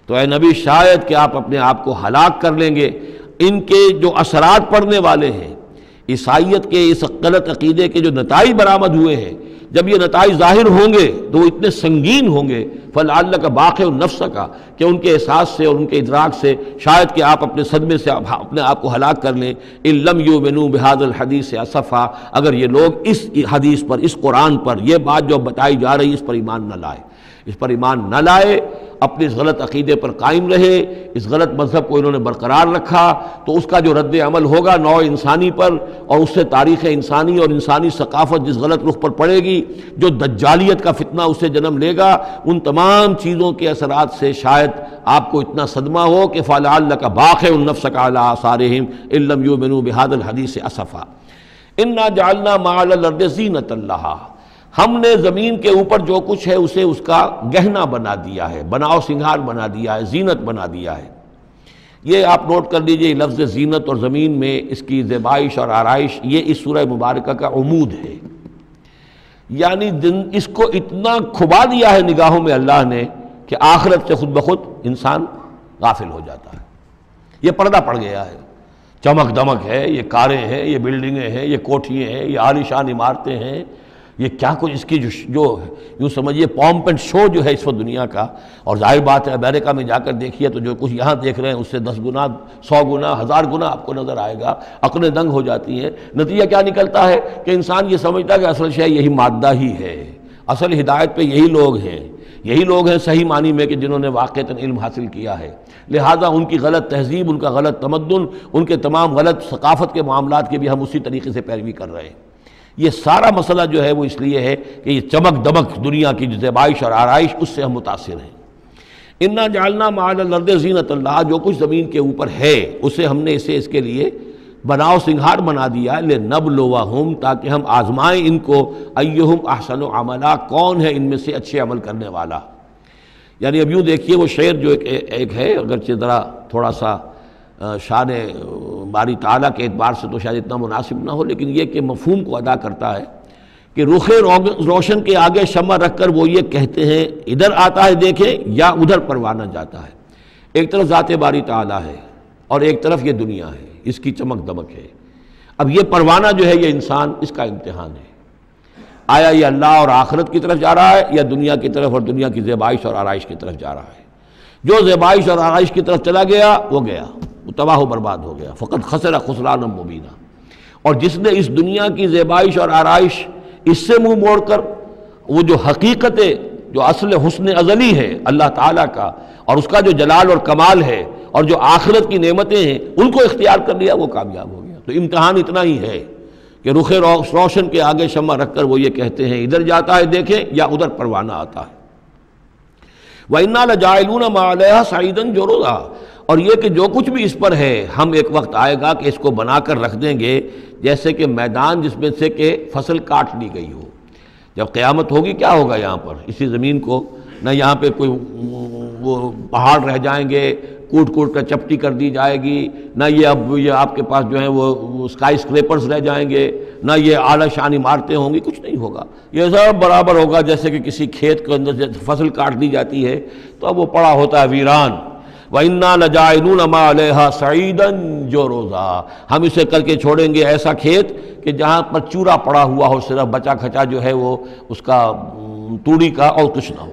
تو اے نبی شاید کہ آپ اپنے آپ کو ہلاک کر لیں گے ان کے جو اثرات پڑنے والے ہیں، عیسائیت کے اس غلط عقیدے کے جو نتائج برآمد ہوئے ہیں، جب یہ نتائج ظاہر ہوں گے تو وہ اتنے سنگین ہوں گے، فلعلک باخع نفسک، کہ ان کے احساس سے اور ان کے ادراک سے شاید کہ آپ اپنے صدمے سے اپنے آپ کو ہلاک کر لیں، ان لم یؤمنوا بہذا الحدیث اسفا، اگر یہ لوگ اس حدیث پر، اس قرآن پر، یہ بات جو بتائی جا رہی ہے اس پر ایمان نہ لائے، اس پر ایمان نہ لائے، اپنے اس غلط عقیدے پر قائم رہے، اس غلط مذہب کو انہوں نے برقرار رکھا، تو اس کا جو رد عمل ہوگا نوع انسانی پر، اور اس سے تاریخ انسانی اور انسانی ثقافت جس غلط رخ پر پڑے گی، جو دجالیت کا فتنہ اس سے جنم لے گا، ان تمام چیزوں کے اثرات سے شاید آپ کو اتنا صدمہ ہو کہ فلعلک باخع نفسک علی آثارہم ان لم یؤمنوا بہذا الحدیث اسفا، انا جعلنا ما علی الارض زینۃ لہا، ہم نے زمین کے اوپر جو کچھ ہے اسے اس کا گہنا بنا دیا ہے، بناؤ سنگھار بنا دیا ہے، زینت بنا دیا ہے۔ یہ آپ نوٹ کر لیجئے، لفظ زینت اور زمین میں اس کی زیبائش اور آرائش، یہ اس سورہ مبارکہ کا عمود ہے، یعنی اس کو اتنا کھبا دیا ہے نگاہوں میں اللہ نے کہ آخرت سے خود بخود انسان غافل ہو جاتا ہے، یہ پردہ پڑ گیا ہے، چمک دمک ہے، یہ کاریں ہیں، یہ بلڈنگیں ہیں، یہ کوٹھیاں ہیں، یہ عالیشان عمارتیں ہیں، یہ کیا کچھ اس کی جو یوں سمجھیے پومپ اینڈ شو جو ہے اس وقت دنیا کا، اور ظاہر بات ہے امریکہ میں جا کر دیکھیے تو جو کچھ یہاں دیکھ رہے ہیں اس سے 10 گنا 100 گنا 1000 گنا آپ کو نظر آئے گا، عقلیں دنگ ہو جاتی ہیں۔ نتیجہ کیا نکلتا ہے کہ انسان یہ سمجھتا ہے کہ اصل شے یہی مادہ ہی ہے، اصل ہدایت پہ یہی لوگ ہیں صحیح معنی میں کہ جنہوں نے واقعتاً علم حاصل کیا ہے، لہٰذا ان کی غلط تہذیب، ان کا غلط تمدن، ان کے تمام غلط ثقافت کے معاملات کی بھی ہم اسی طریقے سے پیروی کر رہے ہیں۔ یہ سارا مسئلہ جو ہے وہ اس لیے ہے کہ یہ چمک دمک دنیا کی جو زیبائش اور آرائش اس سے ہم متاثر ہیں۔ انا جعلنا ما علی الارض زینۃ لہا، جو کچھ زمین کے اوپر ہے اسے ہم نے اس کے لیے بناؤ سنگھار بنا دیا، لنبلوہم، تاکہ ہم آزمائیں ان کو، ایہم احسن عملا، کون ہے ان میں سے اچھے عمل کرنے والا۔ یعنی اب یوں دیکھیے وہ شعر جو ایک ہے، اگرچہ ذرا تھوڑا سا شان باری تعالیٰ کے اعتبار سے تو شاید اتنا مناسب نہ ہو، لیکن یہ کہ مفہوم کو ادا کرتا ہے کہ رخ روشن کے آگے شمع رکھ کر وہ یہ کہتے ہیں ادھر آتا ہے دیکھیں یا ادھر پروانہ جاتا ہے، ایک طرف ذات باری تعالیٰ ہے اور ایک طرف یہ دنیا ہے، اس کی چمک دمک ہے۔ اب یہ پروانہ جو ہے یہ انسان، اس کا امتحان ہے، آیا یہ اللہ اور آخرت کی طرف جا رہا ہے یا دنیا کی طرف اور دنیا کی زیبائش اور آرائش کی طرف جا رہا ہے۔ جو زیبائش اور آرائش کی طرف چلا گیا وہ گیا، وہ تباہ و برباد ہو گیا، فقط خسر خسرانا مبینہ۔ اور جس نے اس دنیا کی زیبائش اور آرائش اس سے منہ موڑ کر وہ جو حقیقت جو اصل حسن ازلی ہے اللہ تعالیٰ کا اور اس کا جو جلال اور کمال ہے اور جو آخرت کی نعمتیں ہیں ان کو اختیار کر لیا، وہ کامیاب ہو گیا۔ تو امتحان اتنا ہی ہے کہ رخ روشن کے آگے شمع رکھ کر وہ یہ کہتے ہیں ادھر جاتا ہے دیکھیں یا ادھر پروانہ آتا ہے۔ وَإِنَّا لَجَاعِلُونَ مَا عَلَيْهَا صَعِيدًا جُرُزًا، اور یہ کہ جو کچھ بھی اس پر ہے ہم ایک وقت آئے گا کہ اس کو بنا کر رکھ دیں گے جیسے کہ میدان جس میں سے کہ فصل کاٹ لی گئی ہو۔ جب قیامت ہوگی کیا ہوگا یہاں پر، اسی زمین کو نہ یہاں پہ کوئی وہ پہاڑ رہ جائیں گے، کوٹ کوٹ کر چپٹی کر دی جائے گی، نہ یہ آپ کے پاس جو ہیں وہ اسکائی اسکریپرز رہ جائیں گے، نہ یہ اعلیٰ شان عمارتیں ہوں گی، کچھ نہیں ہوگا، یہ سب برابر ہوگا جیسے کہ کسی کھیت کے اندر فصل کاٹ دی جاتی ہے تو اب وہ پڑا ہوتا ہے ویران، وَإِنَّا لَجَاعِلُونَ مَا عَلَيْهَا صَعِيدًا جُرُزًا، ہم اسے کر کے چھوڑیں گے ایسا کھیت کہ جہاں پر چورا پڑا ہوا ہو، صرف بچا کھچا جو ہے وہ اس کا توڑی کا اور کچھ نہ ہو۔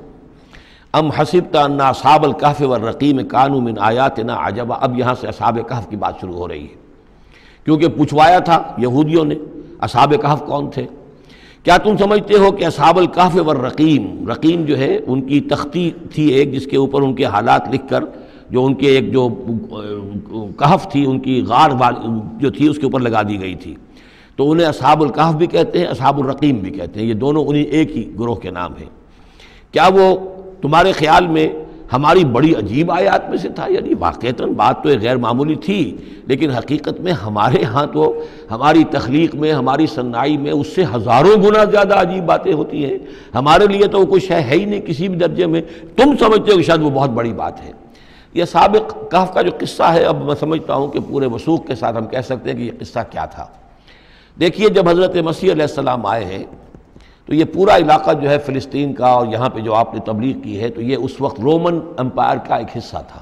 ام حسبت ان اصحاب الکہف والرقیم کانوا من آیاتنا عجبا، اب یہاں سے اصحاب کہف کی بات شروع ہو رہی ہے، کیونکہ پوچھوایا تھا یہودیوں نے اصحاب کہف کون تھے۔ کیا تم سمجھتے ہو کہ اصحاب الکہف والرقیم، رقیم جو ہے ان کی تختی تھی ایک جس کے اوپر ان کے حالات لکھ کر، جو ان کے ایک جو کہف تھی ان کی غار جو تھی اس کے اوپر لگا دی گئی تھی، تو انہیں اصحاب الکہف بھی کہتے ہیں، اصحاب الرقیم بھی کہتے ہیں، یہ دونوں انہیں ایک ہی گروہ کے نام ہیں۔ کیا وہ تمہارے خیال میں ہماری بڑی عجیب آیات میں سے تھا؟ یعنی واقعتاً بات تو ایک غیر معمولی تھی، لیکن حقیقت میں ہمارے ہاں تو ہماری تخلیق میں، ہماری صنائی میں اس سے ہزاروں گنا زیادہ عجیب باتیں ہوتی ہیں، ہمارے لیے تو وہ کچھ ہے ہی نہیں کسی بھی درجے میں، تم سمجھتے ہو کہ شاید وہ بہت بڑی بات ہے۔ یہ سابق کہف کا جو قصہ ہے، اب میں سمجھتا ہوں کہ پورے وثوق کے ساتھ ہم کہہ سکتے ہیں کہ یہ قصہ کیا تھا۔ دیکھیے، جب حضرت مسیح علیہ السلام آئے ہیں تو یہ پورا علاقہ جو ہے فلسطین کا، اور یہاں پہ جو آپ نے تبلیغ کی ہے، تو یہ اس وقت رومن امپائر کا ایک حصہ تھا۔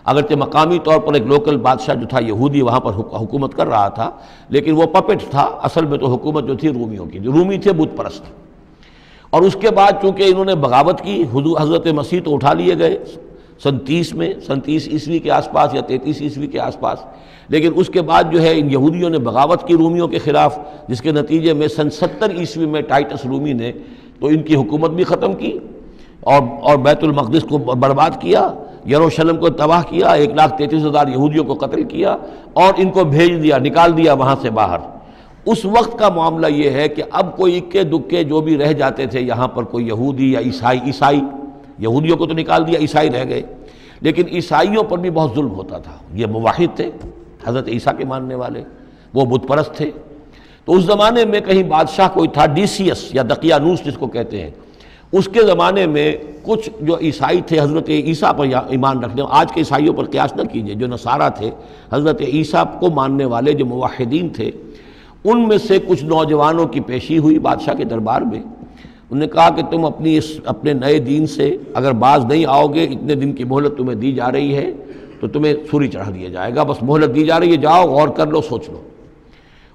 اگرچہ مقامی طور پر ایک لوکل بادشاہ جو تھا یہودی وہاں پر حکومت کر رہا تھا، لیکن وہ پپٹ تھا، اصل میں تو حکومت جو تھی رومیوں کی، جو رومی تھے بت پرست۔ اور اس کے بعد چونکہ انہوں نے بغاوت کی، حضرت مسیح تو اٹھا لیے گئے سن 30 عیسوی کے آس پاس یا 33 عیسوی کے آس پاس، لیکن اس کے بعد جو ہے ان یہودیوں نے بغاوت کی رومیوں کے خلاف، جس کے نتیجے میں سن 70 عیسوی میں ٹائٹس رومی نے تو ان کی حکومت بھی ختم کی اور بیت المقدس کو برباد کیا، یروشلم کو تباہ کیا، 1,33,000 یہودیوں کو قتل کیا اور ان کو بھیج دیا، نکال دیا وہاں سے باہر۔ اس وقت کا معاملہ یہ ہے کہ اب کوئی اکے دکے جو بھی رہ جاتے تھے یہاں پر، کوئی یہودی یا عیسائی، یہودیوں کو تو نکال دیا، عیسائی رہ گئے، لیکن عیسائیوں پر بھی بہت ظلم ہوتا تھا۔ یہ موحد تھے، حضرت عیسیٰ کے ماننے والے، وہ بت پرست تھے۔ تو اس زمانے میں کہیں بادشاہ کوئی تھا، ڈیسیس یا دقیانوس جس کو کہتے ہیں، اس کے زمانے میں کچھ جو عیسائی تھے حضرت عیسیٰ پر ایمان رکھنے، آج کے عیسائیوں پر قیاس نہ کیجئے، جو نصارہ تھے حضرت عیسیٰ کو ماننے والے جو موحدین تھے، ان میں سے کچھ نوجوانوں کی پیشی ہوئی بادشاہ کے دربار میں۔ انہوں نے کہا کہ تم اپنے نئے دین سے اگر باز نہیں آؤ گے، اتنے دن کی مہلت تمہیں دی جا رہی ہے تو تمہیں سولی چڑھا دیا جائے گا، بس مہلت دی جا رہی ہے، جاؤ غور کر لو، سوچ لو۔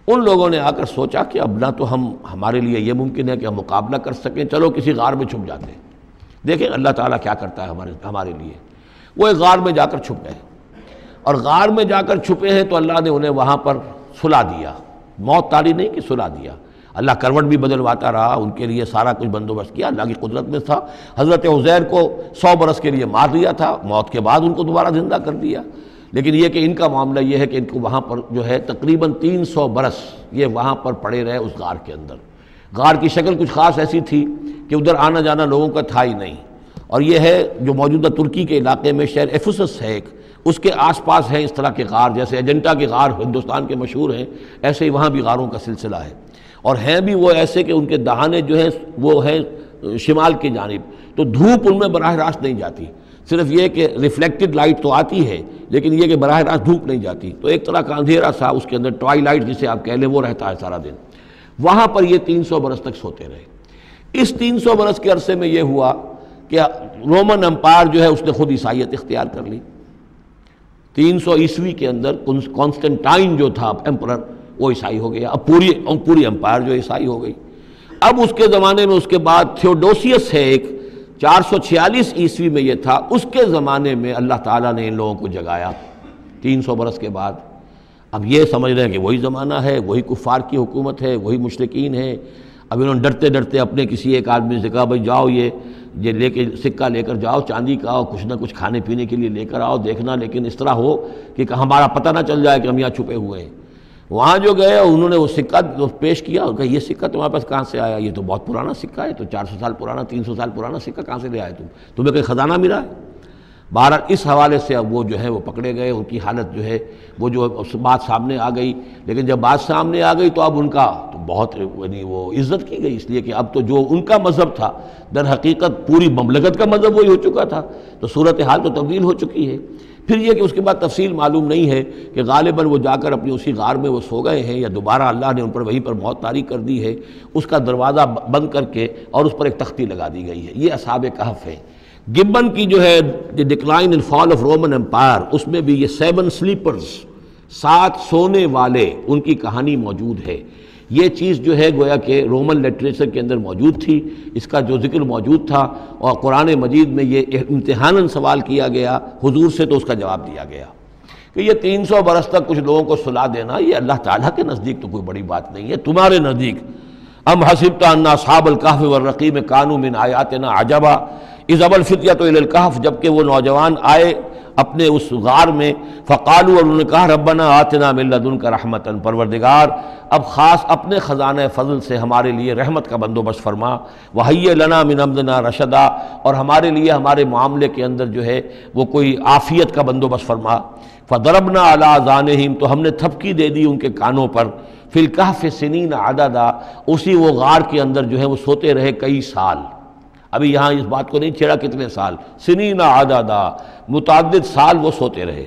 ان لوگوں نے آ کر سوچا کہ اب نہ تو ہمارے لیے یہ ممکن ہے کہ ہم مقابلہ کر سکیں، چلو کسی غار میں چھپ جاتے ہیں، دیکھیں اللہ تعالیٰ کیا کرتا ہے ہمارے لیے۔ وہ ایک غار میں جا کر چھپ گئے، اور غار میں جا کر چھپے ہیں تو اللہ نے انہیں وہاں پر سلا دیا، موت طاری نہیں کہ سلا دیا۔ اللہ کروٹ بھی بدلواتا رہا، ان کے لیے سارا کچھ بندوبست کیا، اللہ کی قدرت میں تھا۔ حضرت عزیر کو 100 برس کے لیے مار دیا تھا، موت کے بعد ان کو دوبارہ زندہ کر دیا۔ لیکن یہ کہ ان کا معاملہ یہ ہے کہ ان کو وہاں پر جو ہے تقریباً 300 برس یہ وہاں پر پڑے رہے اس غار کے اندر۔ غار کی شکل کچھ خاص ایسی تھی کہ ادھر آنا جانا لوگوں کا تھا ہی نہیں، اور یہ ہے جو موجودہ ترکی کے علاقے میں شہر ایفسس ہے ایک، اس کے آس پاس ہیں اس طرح کے غار، جیسے اجنٹا کے غار ہندوستان کے مشہور ہیں، ایسے ہی وہاں بھی غاروں کا سلسلہ ہے، اور ہیں بھی وہ ایسے کہ ان کے دہانے جو ہیں وہ ہیں شمال کی جانب، تو دھوپ ان میں براہ راست نہیں جاتی، صرف یہ کہ ریفلیکٹڈ لائٹ تو آتی ہے لیکن یہ کہ براہ راست دھوپ نہیں جاتی، تو ایک طرح کا اندھیرا سا اس کے اندر ٹوائی لائٹ جسے آپ کہہ لیں وہ رہتا ہے سارا دن۔ وہاں پر یہ 300 برس تک سوتے رہے۔ اس 300 برس کے عرصے میں یہ ہوا کہ رومن امپائر جو ہے اس نے خود عیسائیت اختیار کر لی۔ 300 عیسوی کے اندر کانسٹنٹائن جو تھا ایمپرر وہ عیسائی ہو گیا، اب پوری امپائر جو عیسائی ہو گئی۔ اب اس کے زمانے میں اس کے بعد تھیوڈوسیس ہے ایک، 446 عیسوی میں یہ تھا، اس کے زمانے میں اللہ تعالیٰ نے ان لوگوں کو جگایا 300 برس کے بعد۔ اب یہ سمجھ رہے ہیں کہ وہی زمانہ ہے، وہی کفار کی حکومت ہے، وہی مشرکین ہیں۔ اب انہوں نے ڈرتے ڈرتے اپنے کسی ایک آدمی سے کہا بھائی جاؤ یہ لے کے سکہ لے کر جاؤ چاندی کا، اور کچھ نہ کچھ کھانے پینے کے لیے لے کر آؤ، دیکھنا لیکن اس طرح ہو کہ ہمارا پتہ نہ چل جائے کہ ہم یہاں چھپے ہوئے ہیں۔ وہاں جو گئے انہوں نے وہ سکہ پیش کیا، اور کہا یہ سکہ تمہارے پاس کہاں سے آیا؟ یہ تو بہت پرانا سکہ ہے، تو 400 سال پرانا، 300 سال پرانا سکہ کہاں سے لے آئے تمہیں کوئی خزانہ ملا ہے؟ بہرحال اس حوالے سے اب وہ جو ہے وہ پکڑے گئے، ان کی حالت جو ہے وہ جو بات سامنے آ گئی، لیکن جب بات سامنے آ گئی تو اب ان کا تو بہت یعنی وہ عزت کی گئی، اس لیے کہ اب تو جو ان کا مذہب تھا در حقیقت پوری مملکت کا مذہب وہی ہو چکا تھا، تو صورتحال تو تبدیل ہو چکی ہے۔ پھر یہ کہ اس کے بعد تفصیل معلوم نہیں ہے کہ غالباً وہ جا کر اپنی اسی غار میں وہ سو گئے ہیں، یا دوبارہ اللہ نے ان پر وہیں پر موت طاری کر دی ہے، اس کا دروازہ بند کر کے اور اس پر ایک تختی لگا دی گئی ہے۔ یہ اصحاب کہف ہے۔ گبن کی جو ہے the decline and fall of Roman empire, اس میں بھی یہ 7 سلیپرز، 7 سونے والے، ان کی کہانی موجود ہے۔ یہ چیز جو ہے گویا کہ رومن لٹریچر کے اندر موجود تھی، اس کا جو ذکر موجود تھا، اور قرآن مجید میں یہ امتحاناً سوال کیا گیا حضور سے، تو اس کا جواب دیا گیا کہ یہ 300 برس تک کچھ لوگوں کو سلا دینا، یہ اللہ تعالیٰ کے نزدیک تو کوئی بڑی بات نہیں ہے، تمہارے نزدیک ام حسبت ان اصحاب الکہف والرقیم کانوا من آیاتنا عجبا اذ ابى الفتية الى الکہف، جبکہ وہ نوجوان آئے اپنے اس غار میں، فقالوا، اور انہوں نے کہا ربنا آتنا من لدنک رحمتا، پروردگار اب خاص اپنے خزانہ فضل سے ہمارے لیے رحمت کا بندوبست فرما، وہیئ لنا من امرنا رشدا، اور ہمارے لیے ہمارے معاملے کے اندر جو ہے وہ کوئی عافیت کا بندوبست فرما، فضربنا علی آذانہم، تو ہم نے تھپکی دے دی ان کے کانوں پر، فی الکہف سنین عددا، اسی وہ غار کے اندر جو ہے وہ سوتے رہے کئی سال۔ ابھی یہاں اس بات کو نہیں چھیڑا کتنے سال، سنین عددا، متعدد سال وہ سوتے رہے۔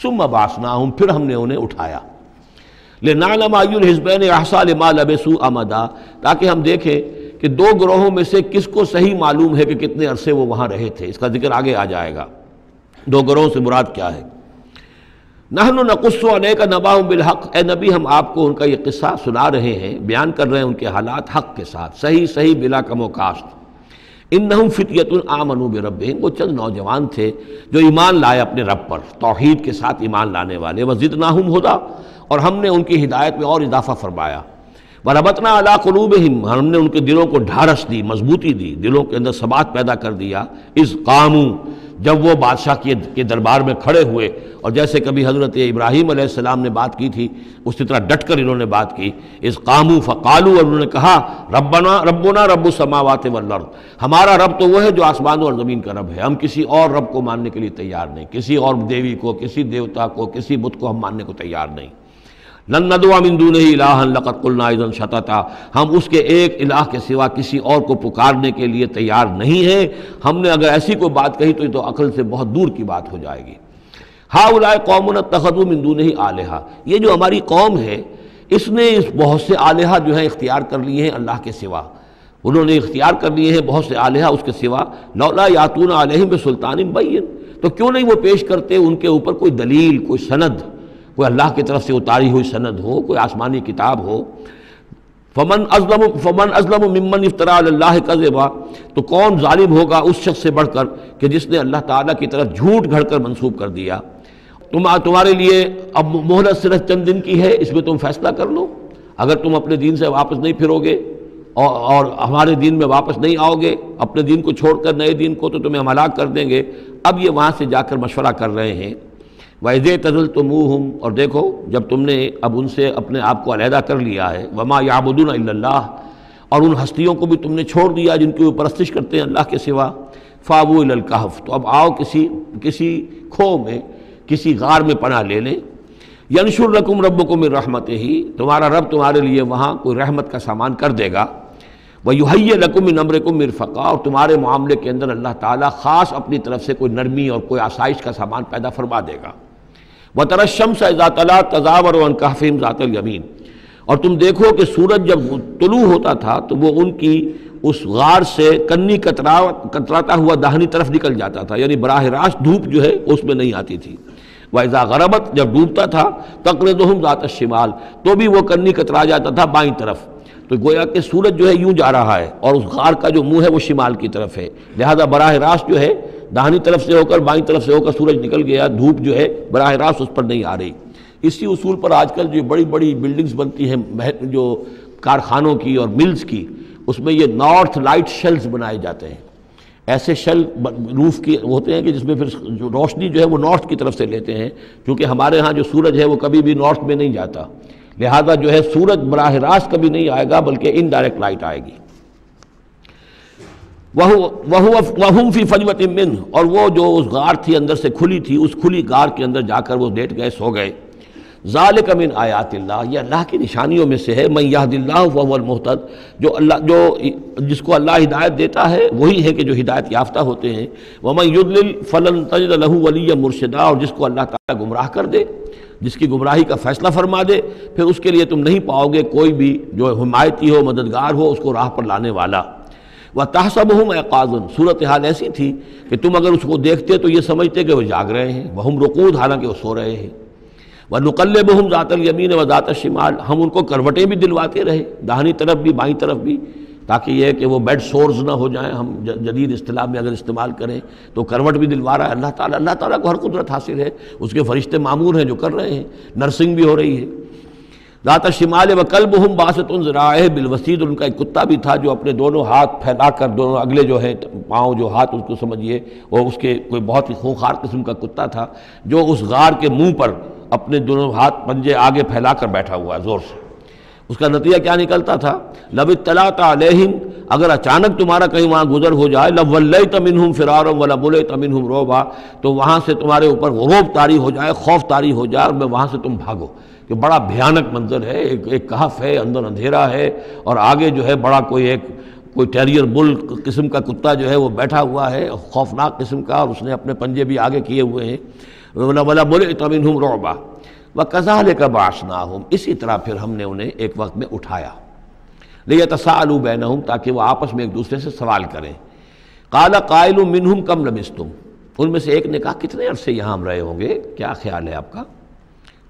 ثم بعثناہم، پھر ہم نے انہیں اٹھایا، لنعلم ای الحزبین احصیٰ لما لبثوا امدا، تاکہ ہم دیکھیں کہ 2 گروہوں میں سے کس کو صحیح معلوم ہے کہ کتنے عرصے وہ وہاں رہے تھے۔ اس کا ذکر آگے آ جائے گا، 2 گروہوں سے مراد کیا ہے۔ نحن نقص علیک نبأہم بالحق، اے نبی ہم آپ کو ان کا یہ قصہ سنا رہے ہیں، بیان کر رہے ہیں ان کے حالات حق کے ساتھ، صحیح بلا کم و کاسٹ۔ انہم فتیۃ آمنوا بربہم، وہ چند نوجوان تھے جو ایمان لائے اپنے رب پر، توحید کے ساتھ ایمان لانے والے، وزدناہم ہدی، اور ہم نے ان کی ہدایت میں اور اضافہ فرمایا، وربطنا علی قلوبہم، ہم نے ان کے دلوں کو ڈھارس دی، مضبوطی دی، دلوں کے اندر ثبات پیدا کر دیا، اذ قاموا، جب وہ بادشاہ کے دربار میں کھڑے ہوئے، اور جیسے کبھی حضرت ابراہیم علیہ السلام نے بات کی تھی اسی طرح ڈٹ کر انہوں نے بات کی، اذ قاموا فقالوا، اور انہوں نے کہا ربنا رب السماوات والارض، ہمارا رب تو وہ ہے جو آسمانوں اور زمین کا رب ہے، ہم کسی اور رب کو ماننے کے لیے تیار نہیں، کسی اور دیوی کو، کسی دیوتا کو، کسی بت کو ہم ماننے کو تیار نہیں۔ لن ندعو من دونہ الہا لقد قلنا اذا شططا، ہم اس کے ایک الہ کے سوا کسی اور کو پکارنے کے لیے تیار نہیں ہیں، ہم نے اگر ایسی کوئی بات کہی تو یہ تو عقل سے بہت دور کی بات ہو جائے گی۔ ہؤلاء قوم اتخذوا من دونہ آلہہ، یہ جو ہماری قوم ہے اس نے اس بہت سے آلہہ جو ہیں اختیار کر لیے ہیں اللہ کے سوا، انہوں نے اختیار کر لیے ہیں بہت سے آلہہ اس کے سوا، لولا یاتون علیہم بسلطان بین، تو کیوں نہیں وہ پیش کرتے ان کے اوپر کوئی دلیل، کوئی سند، کوئی اللہ کی طرف سے اتاری ہوئی سند ہو، کوئی آسمانی کتاب ہو۔ فمن ازلم ممن افترى علی اللہ کذبا، تو کون ظالم ہوگا اس شخص سے بڑھ کر کہ جس نے اللہ تعالیٰ کی طرف جھوٹ گھڑ کر منسوب کر دیا۔ تمہارے لیے اب مہلت صرف چند دن کی ہے، اس میں تم فیصلہ کر لو، اگر تم اپنے دین سے واپس نہیں پھرو گے اور ہمارے دین میں واپس نہیں آؤ گے، اپنے دین کو چھوڑ کر نئے دین کو، تو تمہیں ہم ہلاک کر دیں گے۔ اب یہ وہاں سے جا کر مشورہ کر رہے ہیں، وَإِذْ اعْتَزَلْتُمُوهُمْ، اور دیکھو جب تم نے اب ان سے اپنے آپ کو علیحدہ کر لیا ہے، وَمَا يَعْبُدُونَ إِلَّا اللَّهَ، اور ان ہستیوں کو بھی تم نے چھوڑ دیا جن کی وہ پرستش کرتے ہیں اللہ کے سوا، فَآوُوا إِلَى الْكَهْفِ، تو اب آؤ کسی کھو میں، کسی غار میں پناہ لے لیں، يَنشُرْ لَكُمْ رَبُّكُم مِّن رَحْمَتِهِ، تمہارا رب تمہارے لیے وہاں کوئی رحمت کا سامان کر دے گا، وَيُهَيِّئْ لَكُم مِّنْ أَمْرِكُم مِّرْفَقًا، اور تمہارے معاملے کے اندر اللہ تعالیٰ خاص اپنی طرف سے کوئی نرمی اور کوئی آسائش کا سامان پیدا فرما دے گا۔ وَتَرَى الشَّمْسَ إِذَا طَلَعَت تَزَاوَرُ عَنْ كَهْفِهِمْ ذَاتَ الْيَمِينِ، اور تم دیکھو کہ سورج جب طلوع ہوتا تھا تو وہ ان کی اس غار سے کنی کتراتا ہوا داہنی طرف نکل جاتا تھا، یعنی براہ راست دھوپ جو ہے اس میں نہیں آتی تھی۔ وَإِذَا غَرَبَتْ، جب ڈوبتا تھا، تَقْرِضُهُمْ ذَاتَ الشِّمَالِ، تو بھی وہ کنی کترا جاتا تھا بائیں طرف، تو گویا کہ سورج جو ہے یوں جا رہا ہے اور اس غار کا جو منہ ہے وہ شمال کی طرف ہے، لہذا براہ راست جو ہے داہنی طرف سے ہو کر بائیں طرف سے ہو کر سورج نکل گیا، دھوپ جو ہے براہ راست اس پر نہیں آ رہی۔ اسی اصول پر آج کل جو بڑی بڑی بلڈنگز بنتی ہیں جو کارخانوں کی اور ملز کی، اس میں یہ نارتھ لائٹ شیلز بنائے جاتے ہیں، ایسے شیل روف کی ہوتے ہیں کہ جس میں پھر جو روشنی جو ہے وہ نارتھ کی طرف سے لیتے ہیں، کیونکہ ہمارے ہاں جو سورج ہے وہ کبھی بھی نارتھ میں نہیں جاتا، لہذا جو ہے سورج براہ راست کبھی نہیں آئے گا بلکہ انڈائریکٹ لائٹ آئے گی۔ وَهُمْ فِي فَجْوَةٍ مِّنْهُ، اور وہ جو اس غار تھی اندر سے کھلی تھی، اس کھلی غار کے اندر جا کر وہ لیٹ گئے، سو گئے۔ ذَلِكَ مِنْ آیاتِ اللّہ، یہ اللہ کی نشانیوں میں سے ہے، مَن يَهْدِ اللّٰهُ فَهُوَ الْمُهْتَدِ، جس کو اللہ ہدایت دیتا ہے وہی ہے کہ جو ہدایت یافتہ ہوتے ہیں، وَمَن يُضْلِلْ فَلَن تَجِدَ لَهُ وَلِيًّا مُرْشِدًا، اور جس کو اللہ تعالیٰ گمراہ کر دے، جس کی گمراہی کا فیصلہ فرما دے، پھر اس کے لیے تم نہیں پاؤ گے کوئی بھی جو حمایتی ہو، مددگار ہو، اس کو راہ پر لانے والا۔ وَتَحْسَبُهُمْ أَيْقَاظًا، صورتحال ایسی تھی کہ تم اگر اس کو دیکھتے تو یہ سمجھتے کہ وہ جاگ رہے ہیں، وَهُمْ رُقُودٌ، حالانکہ وہ سو رہے ہیں۔ وَنُقَلِّبُهُمْ ذَاتَ الْيَمِينِ وَذَاتَ الشِّمَالِ، ہم ان کو کروٹیں بھی دلواتے رہے، داہنی طرف بھی بائیں طرف بھی، تاکہ یہ کہ وہ بیڈ سورز نہ ہو جائیں، ہم جدید اصطلاح میں اگر استعمال کریں تو کروٹ بھی دلوا رہا ہے اللہ تعالیٰ کو ہر قدرت حاصل ہے، اس کے فرشتے معمور ہیں جو کر رہے ہیں، نرسنگ بھی ہو رہی ہے۔ ذات الشمال وکلبہم باسط ذراعیہ بالوسید، ان کا ایک کتا بھی تھا جو اپنے دونوں ہاتھ پھیلا کر، دونوں اگلے جو ہیں پاؤں جو ہاتھ اس کو سمجھیے، وہ اس کے کوئی بہت ہی خونخوار قسم کا کتا تھا جو اس غار کے منہ پر اپنے دونوں ہاتھ پنجے آگے پھیلا کر بیٹھا ہوا ہے زور سے۔ اس کا نتیجہ کیا نکلتا تھا؟ لو اطلعت علیہم، اگر اچانک تمہارا کہیں وہاں گزر ہو جائے، لولیت منہم فرارا ولملیت منہم رعبا، تو وہاں سے تمہارے اوپر رعب طاری ہو جائے، خوف طاری ہو جائے، اور وہاں سے تم بھاگو، کہ بڑا بھیانک منظر ہے، ایک کہف ہے، اندر اندھیرا ہے، اور آگے جو ہے بڑا کوئی ٹیریئر بل قسم کا کتا جو ہے وہ بیٹھا ہوا ہے، خوفناک قسم کا، اور اس نے اپنے پنجے بھی آگے کیے ہوئے ہیں۔ وَلَمُلِئْتَ مِنْهُمْ رُعْبًا وَكَذَلِكَ بَعَثْنَاهُمْ، اسی طرح پھر ہم نے انہیں ایک وقت میں اٹھایا، لِيَتَسَاءَلُوا بَيْنَهُمْ، تاکہ وہ آپس میں ایک دوسرے سے سوال کریں۔ قَالَ قَائِلٌ مِّنْهُمْ كَمْ لَبِثْتُمْ، ان میں سے ایک نے کہا کتنے عرصے یہاں ہم رہے ہوں گے، کیا خیال ہے آپ کا؟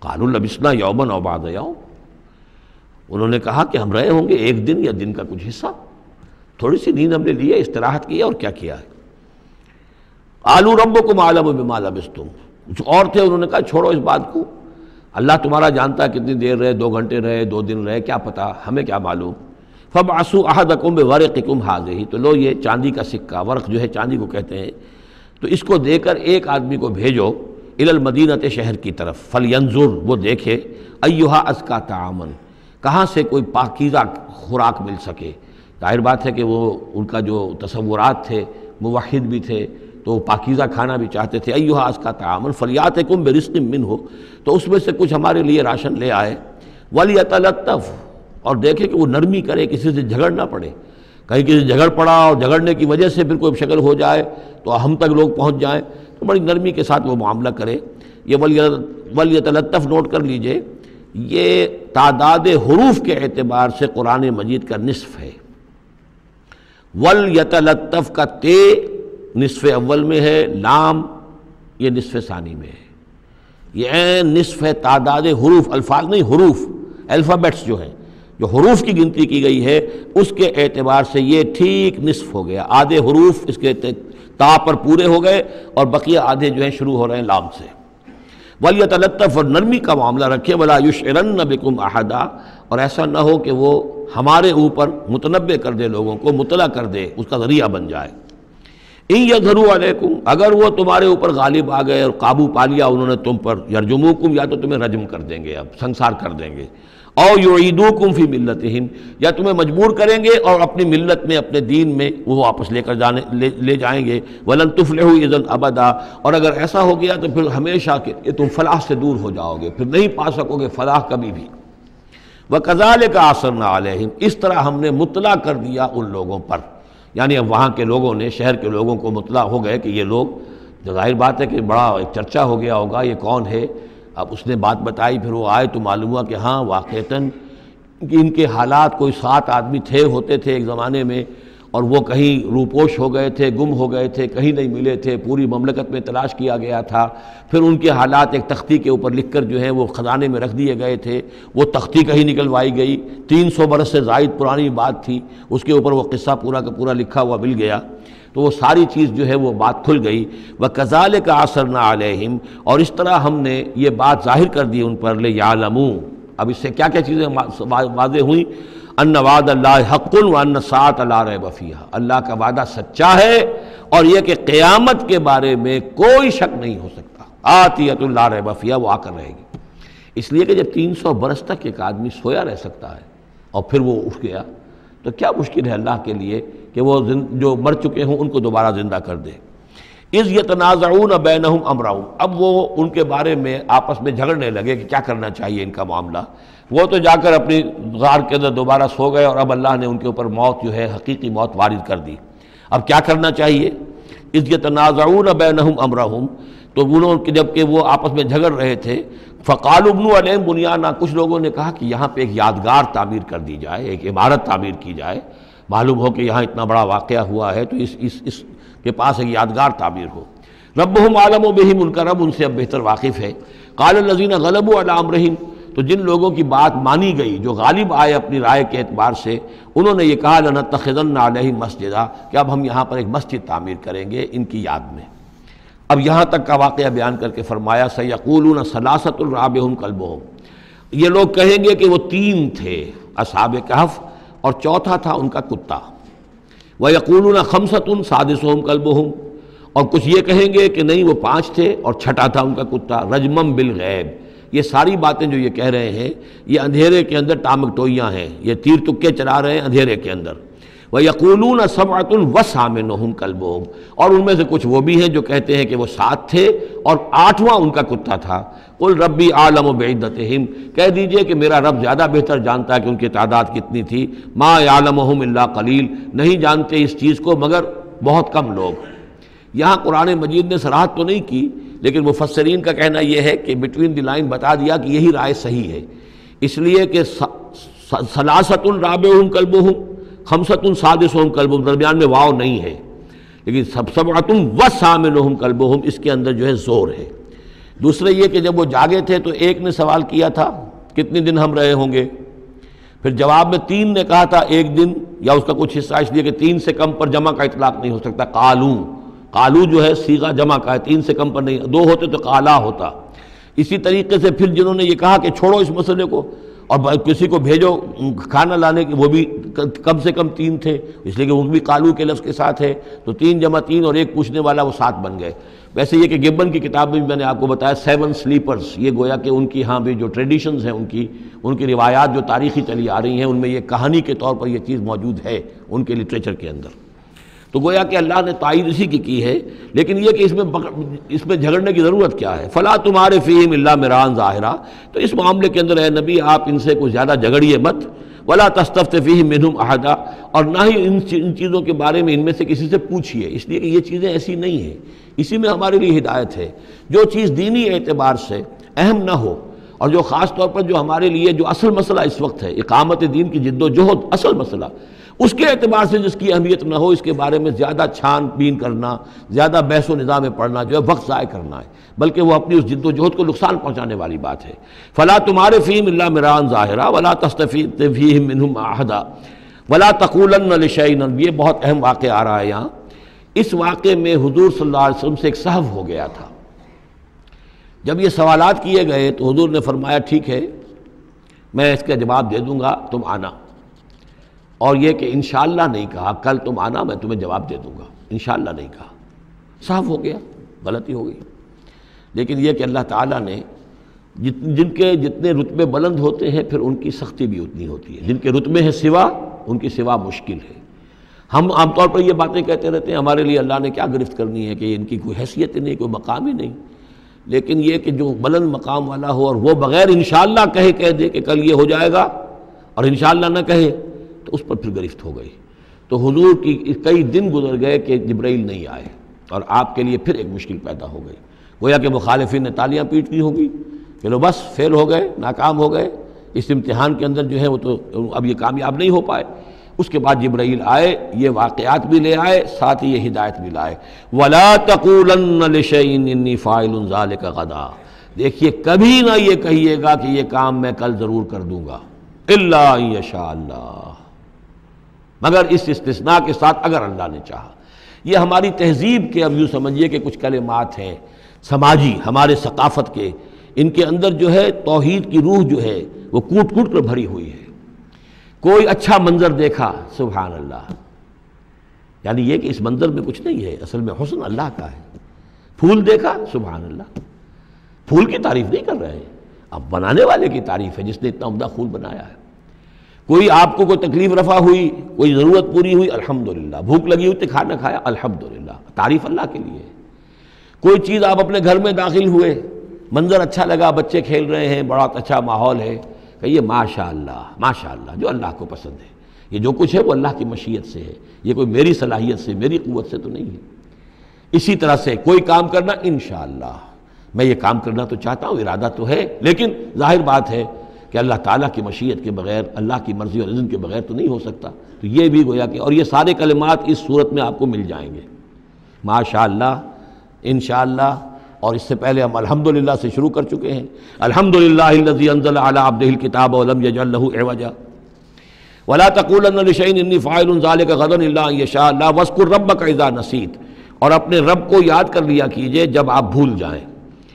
قَالُوا لَبِثْنَا يَوْمًا أَوْ بَعْضَ يَوْمٍ، انہوں نے کہا کہ ہم رہے ہوں گے ایک دن یا دن کا کچھ حصہ، تھوڑی سی نیند ہم نے لی ہے، استراحت کی ہے، اور کیا کیا ہے۔ قَالُوا رَبُّكُمْ أَعْلَمُ بِمَا لَبِثْتُمْ، کچھ اور تھے، انہوں نے کہا چھوڑو اس بات کو، اللہ تمہارا جانتا ہے کتنی دیر رہے، 2 گھنٹے رہے، 2 دن رہے، کیا پتہ، ہمیں کیا معلوم۔ فَابْعَثُوا أَحَدَكُمْ بِوَرِقِكُمْ هَٰذِهِ، تو لو یہ چاندی کا سکہ، ورق جو ہے چاندی کو کہتے ہیں، تو اس کو دے کر ایک آدمی کو بھیجو الی المدینۃ، شہر کی طرف، فَلْيَنظُرْ، وہ دیکھے، أَيُّهَا أَزْكَىٰ طَعَامًا، کہاں سے کوئی پاکیزہ خوراک مل سکے۔ ظاہر بات ہے کہ وہ ان کا جو تصورات تھے، موحد بھی تھے تو وہ پاکیزہ کھانا بھی چاہتے تھے۔ أَيُّهَا أَزْكَىٰ طَعَامًا فَلْيَأْتِكُم بِرِزْقٍ مِّنْهُ، تو اس میں سے کچھ ہمارے لیے راشن لے آئے۔ وَلْيَتَلَطَّفْ، اور دیکھے کہ وہ نرمی کرے، کسی سے جھگڑ نہ پڑے، کہیں کسی سے جھگڑ پڑا اور جھگڑنے کی وجہ سے پھر کوئی شکل ہو جائے تو ہم تک لوگ پہنچ جائیں، تو بڑی نرمی کے ساتھ وہ معاملہ کرے۔ یہ ولیتلطف نوٹ کر لیجئے، یہ تعداد حروف کے اعتبار سے قرآن مجید کا نصف ہے۔ ولیتلطف کا تے نصف اول میں ہے، لام یہ نصف ثانی میں ہے، یہ نصف ہے تعداد حروف، الفاظ نہیں، حروف، الفابیٹس جو ہیں، جو حروف کی گنتی کی گئی ہے اس کے اعتبار سے یہ ٹھیک نصف ہو گیا، آدھے حروف اس کے تا پر پورے ہو گئے اور بقیہ آدھے جو ہیں شروع ہو رہے ہیں لام سے۔ وَلْيَتَلَطَّفْ، اور نرمی کا معاملہ رکھے، وَلَا يُشْعِرَنَّ بِكُمْ أَحَدًا، اور ایسا نہ ہو کہ وہ ہمارے اوپر متنبع کر دے، لوگوں کو مطلع کر دے، اس کا ذریعہ بن جائے۔ إِن يَظْهَرُوا عَلَيْكُمْ، اگر وہ تمہارے اوپر غالب آ گئے اور قابو پا لیا انہوں نے تم پر، يَرْجُمُوكُمْ، یا تو تمہیں رجم کر دیں گے، اب سنسار کر دیں گے، او يعيدوكم في ملتهم، یا تمہیں مجبور کریں گے اور اپنی ملت میں، اپنے دین میں وہ واپس لے جائیں گے۔ ولن تفلحوا اذا ابدا، اور اگر ایسا ہو گیا تو پھر ہمیشہ کہ تم فلاح سے دور ہو جاؤ گے، پھر نہیں پا سکو گے فلاح کبھی بھی۔ وکذالک اثرنا علیہم، اس طرح ہم نے مطلع کر دیا ان لوگوں پر، یعنی اب وہاں کے لوگوں نے، شہر کے لوگوں کو مطلع ہو گئے کہ یہ لوگ، ظاہر بات ہے کہ بڑا ایک چرچا ہو گیا ہوگا یہ کون ہے۔ اب اس نے بات بتائی، پھر وہ آئے تو معلوم ہوا کہ ہاں واقعتاً کہ ان کے حالات، کوئی 7 آدمی ہوتے تھے ایک زمانے میں، اور وہ کہیں روپوش ہو گئے تھے، گم ہو گئے تھے، کہیں نہیں ملے تھے، پوری مملکت میں تلاش کیا گیا تھا، پھر ان کے حالات ایک تختی کے اوپر لکھ کر جو ہیں وہ خزانے میں رکھ دیے گئے تھے، وہ تختی کہیں نکلوائی گئی، 300 برس سے زائد پرانی بات تھی، اس کے اوپر وہ قصہ پورا کا پورا لکھا ہوا مل گیا، تو وہ ساری چیز جو ہے وہ بات کھل گئی۔ وَكَذَلِكَ عَثَرْنَا عَلَيْهِمْ، اور اس طرح ہم نے یہ بات ظاہر کر دی ان پر، لِيَعْلَمُوا، اب اس سے کیا کیا چیزیں واضح ہوئیں؟ ان وعد اللہ حق وان الساعۃ لا ریب فیہا، اللہ کا وعدہ سچا ہے اور یہ کہ قیامت کے بارے میں کوئی شک نہیں ہو سکتا، آتیۃ لا ریب فیہا، وہ آ کر رہے گی۔ اس لیے کہ جب 300 برس تک ایک آدمی سویا رہ سکتا ہے اور پھر وہ اٹھ گیا تو کیا مشکل ہے اللہ کے لیے کہ وہ جو مر چکے ہوں ان کو دوبارہ زندہ کر دے۔ اذ یتنازعون بینہم امرہم، اب وہ ان کے بارے میں آپس میں جھگڑنے لگے کہ کیا کرنا چاہیے ان کا معاملہ۔ وہ تو جا کر اپنی غار کے اندر دوبارہ سو گئے اور اب اللہ نے ان کے اوپر موت جو ہے حقیقی موت وارد کر دی۔ اب کیا کرنا چاہیے؟ اذ یتنازعون بینہم امرہم، تو انہوں جب کہ وہ آپس میں جھگڑ رہے تھے، فقالوا ابنوا علیہم بنیانا، کچھ لوگوں نے کہا کہ یہاں پہ ایک یادگار تعمیر کر دی جائے، ایک عمارت تعمیر کی جائے، معلوم ہو کہ یہاں اتنا بڑا واقعہ ہوا ہے تو اس کے پاس ایک یادگار تعبیر ہو۔ ربہم عالم بہم، ان کا رب ان سے اب بہتر واقف ہے۔ قال الذین غلبوا علی امرہم، تو جن لوگوں کی بات مانی گئی، جو غالب آئے اپنی رائے کے اعتبار سے، انہوں نے یہ کہا لنتخذن علیہم مسجدا، کہ اب ہم یہاں پر ایک مسجد تعمیر کریں گے ان کی یاد میں۔ اب یہاں تک کا واقعہ بیان کر کے فرمایا سیقولون ثلاثۃ رابعہم کلبہم، یہ لوگ کہیں گے کہ وہ 3 تھے اصحاب کہف اور چوتھا تھا ان کا کتا۔ وَيَقُولُونَ خَمْسَةٌ سَادِسُهُمْ كَلْبُهُمْ، اور کچھ یہ کہیں گے کہ نہیں وہ 5 تھے اور چھٹا تھا ان کا کتا۔ رجمم بالغیب، یہ ساری باتیں جو یہ کہہ رہے ہیں یہ اندھیرے کے اندر ٹامک ٹوئیاں ہیں، یہ تیر تکے چلا رہے ہیں اندھیرے کے اندر۔ وَيَقُولُونَ سَبْعَةٌ وَثَامِنُهُمْ كَلْبُهُمْ، اور ان میں سے کچھ وہ بھی ہیں جو کہتے ہیں کہ وہ 7 تھے اور 8واں ان کا کتا تھا۔ قُلْ رَبِّي أَعْلَمُ بِعِدَّتِهِمْ، کہہ دیجئے کہ میرا رب زیادہ بہتر جانتا ہے کہ ان کی تعداد کتنی تھی۔ مَا يَعْلَمُهُمْ إِلَّا قَلِيلٌ، نہیں جانتے اس چیز کو مگر بہت کم لوگ۔ یہاں قرآن مجید نے صراحت تو نہیں کی، لیکن مفسرین کا کہنا یہ ہے کہ بٹوین دی لائن بتا دیا کہ یہی رائے صحیح ہے، اس لیے کہ ثلاثۃ رابعہم کلبہم، خمسۃ سادسہم کلبہم، درمیان میں واو نہیں ہے، لیکن سبعۃ وثامنہم کلبہم اس کے اندر جو ہے زور ہے۔ دوسرے یہ کہ جب وہ جاگے تھے تو ایک نے سوال کیا تھا کتنے دن ہم رہے ہوں گے، پھر جواب میں 3 نے کہا تھا 1 دن، یا اس کا کچھ حصہ اس لیے کہ 3 سے کم پر جمع کا اطلاق نہیں ہو سکتا۔ قالو جو ہے صیغہ جمع کا ہے، 3 سے کم پر نہیں، 2 ہوتے تو قالا ہوتا۔ اسی طریقے سے پھر جنہوں نے یہ کہا کہ چھوڑو اس مسئلے کو اور کسی کو بھیجو کھانا لانے کے، وہ بھی کم سے کم 3 تھے، اس لیے کہ وہ بھی قالو کے لفظ کے ساتھ ہے، تو 3 جمع 3 اور ایک پوچھنے والا، وہ 7 بن گئے۔ ویسے یہ کہ گبن کی کتاب میں بھی میں نے آپ کو بتایا 7 سلیپرز، یہ گویا کہ ان کی ہاں بھی جو ٹریڈیشنز ہیں ان کی روایات جو تاریخی چلی آ رہی ہیں، ان میں یہ کہانی کے طور پر یہ چیز موجود ہے ان کے لٹریچر کے اندر۔ تو گویا کہ اللہ نے تائید اسی کی ہے، لیکن یہ کہ اس میں جھگڑنے کی ضرورت کیا ہے؟ فلا تمہارے فیہم الا مراء ظاہرا، تو اس معاملے کے اندر اے نبی آپ ان سے کچھ زیادہ جھگڑیے مت۔ ولا تستفت فیہم منہم احدا، اور نہ ہی ان چیزوں کے بارے میں ان میں سے کسی سے پوچھیے، اس لیے کہ یہ چیزیں ایسی نہیں ہیں، اسی میں ہمارے لیے ہدایت ہے۔ جو چیز دینی اعتبار سے اہم نہ ہو، اور جو خاص طور پر جو ہمارے لیے جو اصل مسئلہ اس وقت ہے اقامت دین کی جد و جہد، اصل مسئلہ، اس کے اعتبار سے جس کی اہمیت نہ ہو، اس کے بارے میں زیادہ چھان بین کرنا، زیادہ بحث و نظام میں پڑھنا جو ہے وقت ضائع کرنا ہے، بلکہ وہ اپنی اس جد و جہد کو نقصان پہنچانے والی بات ہے۔ فلا تمہارے فیہم الا مراء ظاہرا ولا تستفت فیہم منہم احدا ولا تقولن لشیء، یہ بہت اہم واقعہ آ رہا ہے یہاں۔ اس واقعے میں حضور صلی اللہ علیہ وسلم سے ایک سہو ہو گیا تھا۔ جب یہ سوالات کیے گئے تو حضور نے فرمایا ٹھیک ہے میں اس کا جواب دے دوں گا، تم آنا۔ اور یہ کہ انشاءاللہ نہیں کہا، کل تم آنا میں تمہیں جواب دے دوں گا، انشاءاللہ نہیں کہا، صاف ہو گیا، غلطی ہو گئی۔ لیکن یہ کہ اللہ تعالیٰ نے جن کے جتنے رتبے بلند ہوتے ہیں پھر ان کی سختی بھی اتنی ہوتی ہے، جن کے رتبے ہیں سوا، ان کی سوا مشکل ہے۔ ہم عام طور پر یہ باتیں کہتے رہتے ہیں ہمارے لیے اللہ نے کیا گرفت کرنی ہے کہ ان کی کوئی حیثیت ہی نہیں، کوئی مقام ہی نہیں، لیکن یہ کہ جو بلند مقام والا ہو اور وہ بغیر انشاءاللہ کہہ دے کہ کل یہ ہو جائے گا اور انشاءاللہ نہ کہے تو اس پر پھر گرفت ہو گئی۔ تو حضور کی کئی دن گزر گئے کہ جبرائیل نہیں آئے، اور آپ کے لیے پھر ایک مشکل پیدا ہو گئی، گویا کہ مخالفین نے تالیاں پیٹنی ہوگی کہ لو بس فیل ہو گئے، ناکام ہو گئے اس امتحان کے اندر، جو ہے وہ تو اب یہ کامیاب نہیں ہو پائے۔ اس کے بعد جبرائیل آئے، یہ واقعات بھی لے آئے، ساتھ ہی یہ ہدایت بھی لائے۔ وَلَا تَقُولَنَّ لِشَيْءٍ إِنِّي فَاعِلٌ ذَلِكَ غَدًا، دیکھیے کبھی نہ یہ کہیے گا کہ یہ کام میں کل ضرور کر دوں گا، إِلَّا أَن يَشَاءَ اللَّهُ، مگر اس استثناء کے ساتھ اگر اللہ نے چاہا۔ یہ ہماری تہذیب کے اب یوں سمجھیے کہ کچھ کلمات ہیں سماجی، ہمارے ثقافت کے، ان کے اندر جو ہے توحید کی روح جو ہے وہ کوٹ کوٹ کر بھری ہوئی ہے۔ کوئی اچھا منظر دیکھا، سبحان اللہ، یعنی یہ کہ اس منظر میں کچھ نہیں ہے، اصل میں حسن اللہ کا ہے۔ پھول دیکھا، سبحان اللہ، پھول کی تعریف نہیں کر رہے ہیں، اب بنانے والے کی تعریف ہے جس نے اتنا عمدہ پھول بنایا ہے۔ کوئی آپ کو کوئی تکلیف رفع ہوئی، کوئی ضرورت پوری ہوئی، الحمدللہ، بھوک لگی ہوئی تو کھانا کھایا، الحمدللہ، تعریف اللہ کے لیے۔ کوئی چیز آپ اپنے گھر میں داخل ہوئے، منظر اچھا لگا، بچے کھیل رہے ہیں، بڑا اچھا ماحول ہے، کہیے ماشاءاللہ ماشاءاللہ، جو اللہ کو پسند ہے۔ یہ جو کچھ ہے وہ اللہ کی مشیت سے ہے، یہ کوئی میری صلاحیت سے، میری قوت سے تو نہیں ہے۔ اسی طرح سے کوئی کام کرنا، انشاءاللہ میں یہ کام کرنا تو چاہتا ہوں، ارادہ تو ہے، لیکن ظاہر بات ہے کہ اللہ تعالیٰ کی مشیت کے بغیر، اللہ کی مرضی اور اذن کے بغیر تو نہیں ہو سکتا۔ تو یہ بھی گویا کہ، اور یہ سارے کلمات اس صورت میں آپ کو مل جائیں گے، ماشاء اللہ، انشاءاللہ، اور اس سے پہلے ہم الحمدللہ سے شروع کر چکے ہیں۔ الحمدللہ الذی انزل علی عبدہ الکتاب ولم یجعل لہ عوجا ولا تقولن لشیء انی فاعل ذلک غدا الا ان یشاء اللہ واذکر ربک اذا نسیت، اور اپنے رب کو یاد کر لیا کیجئے جب آپ بھول جائیں،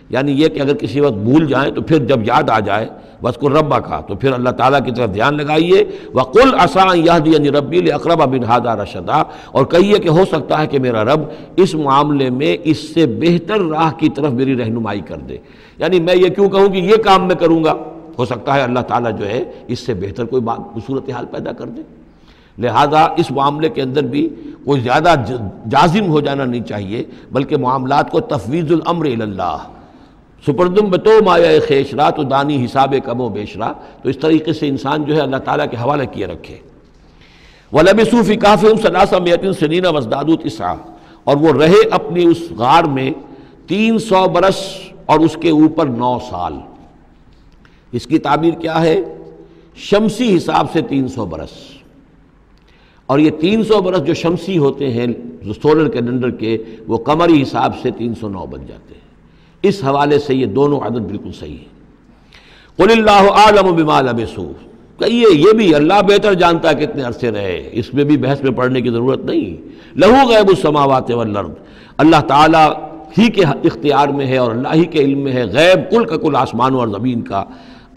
یعنی یہ کہ اگر کسی وقت بھول جائیں تو پھر جب یاد آ جائے وَاذْكُرْ رَبَّكَ، تو پھر اللہ تعالیٰ کی طرف دھیان لگائیے۔ وَقُلْ عَسَىٰ أَن يَهْدِيَنِ رَبِّي لِأَقْرَبَ مِنْ هَٰذَا رَشَدًا، اور کہیے کہ ہو سکتا ہے کہ میرا رب اس معاملے میں اس سے بہتر راہ کی طرف میری رہنمائی کر دے، یعنی میں یہ کیوں کہوں کہ یہ کام میں کروں گا، ہو سکتا ہے اللہ تعالیٰ جو ہے اس سے بہتر کوئی صورتحال پیدا کر دے۔ لہذا اس معاملے کے اندر بھی کوئی زیادہ جازم ہو جانا نہیں چاہیے، بلکہ معاملات کو تفویض الامر الی اللہ، سپردم بتو مایا خیشرا تو دانی حساب کم و بیشرا، تو اس طریقے سے انسان جو ہے اللہ تعالیٰ کے حوالے کیے رکھے۔ وَلَبِثُوا فِي كَهْفِهِمْ 300 سنین وازدادوا تسعا، اور وہ رہے اپنی اس غار میں 300 برس اور اس کے اوپر 9 سال۔ اس کی تعبیر کیا ہے؟ شمسی حساب سے 300 برس، اور یہ 300 برس جو شمسی ہوتے ہیں جو سولر کیلنڈر کے، وہ قمری حساب سے 309 بن جاتے ہیں۔ اس حوالے سے یہ دونوں عدد بالکل صحیح ہے۔ قُلِ اللَّهُ أَعْلَمُ بِمَا لَبِثُوا، کہیے یہ بھی اللہ بہتر جانتا ہے کتنے عرصے رہے، اس میں بھی بحث میں پڑھنے کی ضرورت نہیں۔ لَهُ غَيْبُ السَّمَاوَاتِ وَالْأَرْضِ، اللہ تعالیٰ ہی کے اختیار میں ہے اور اللہ ہی کے علم میں ہے غیب کل کا کل آسمانوں اور زمین کا۔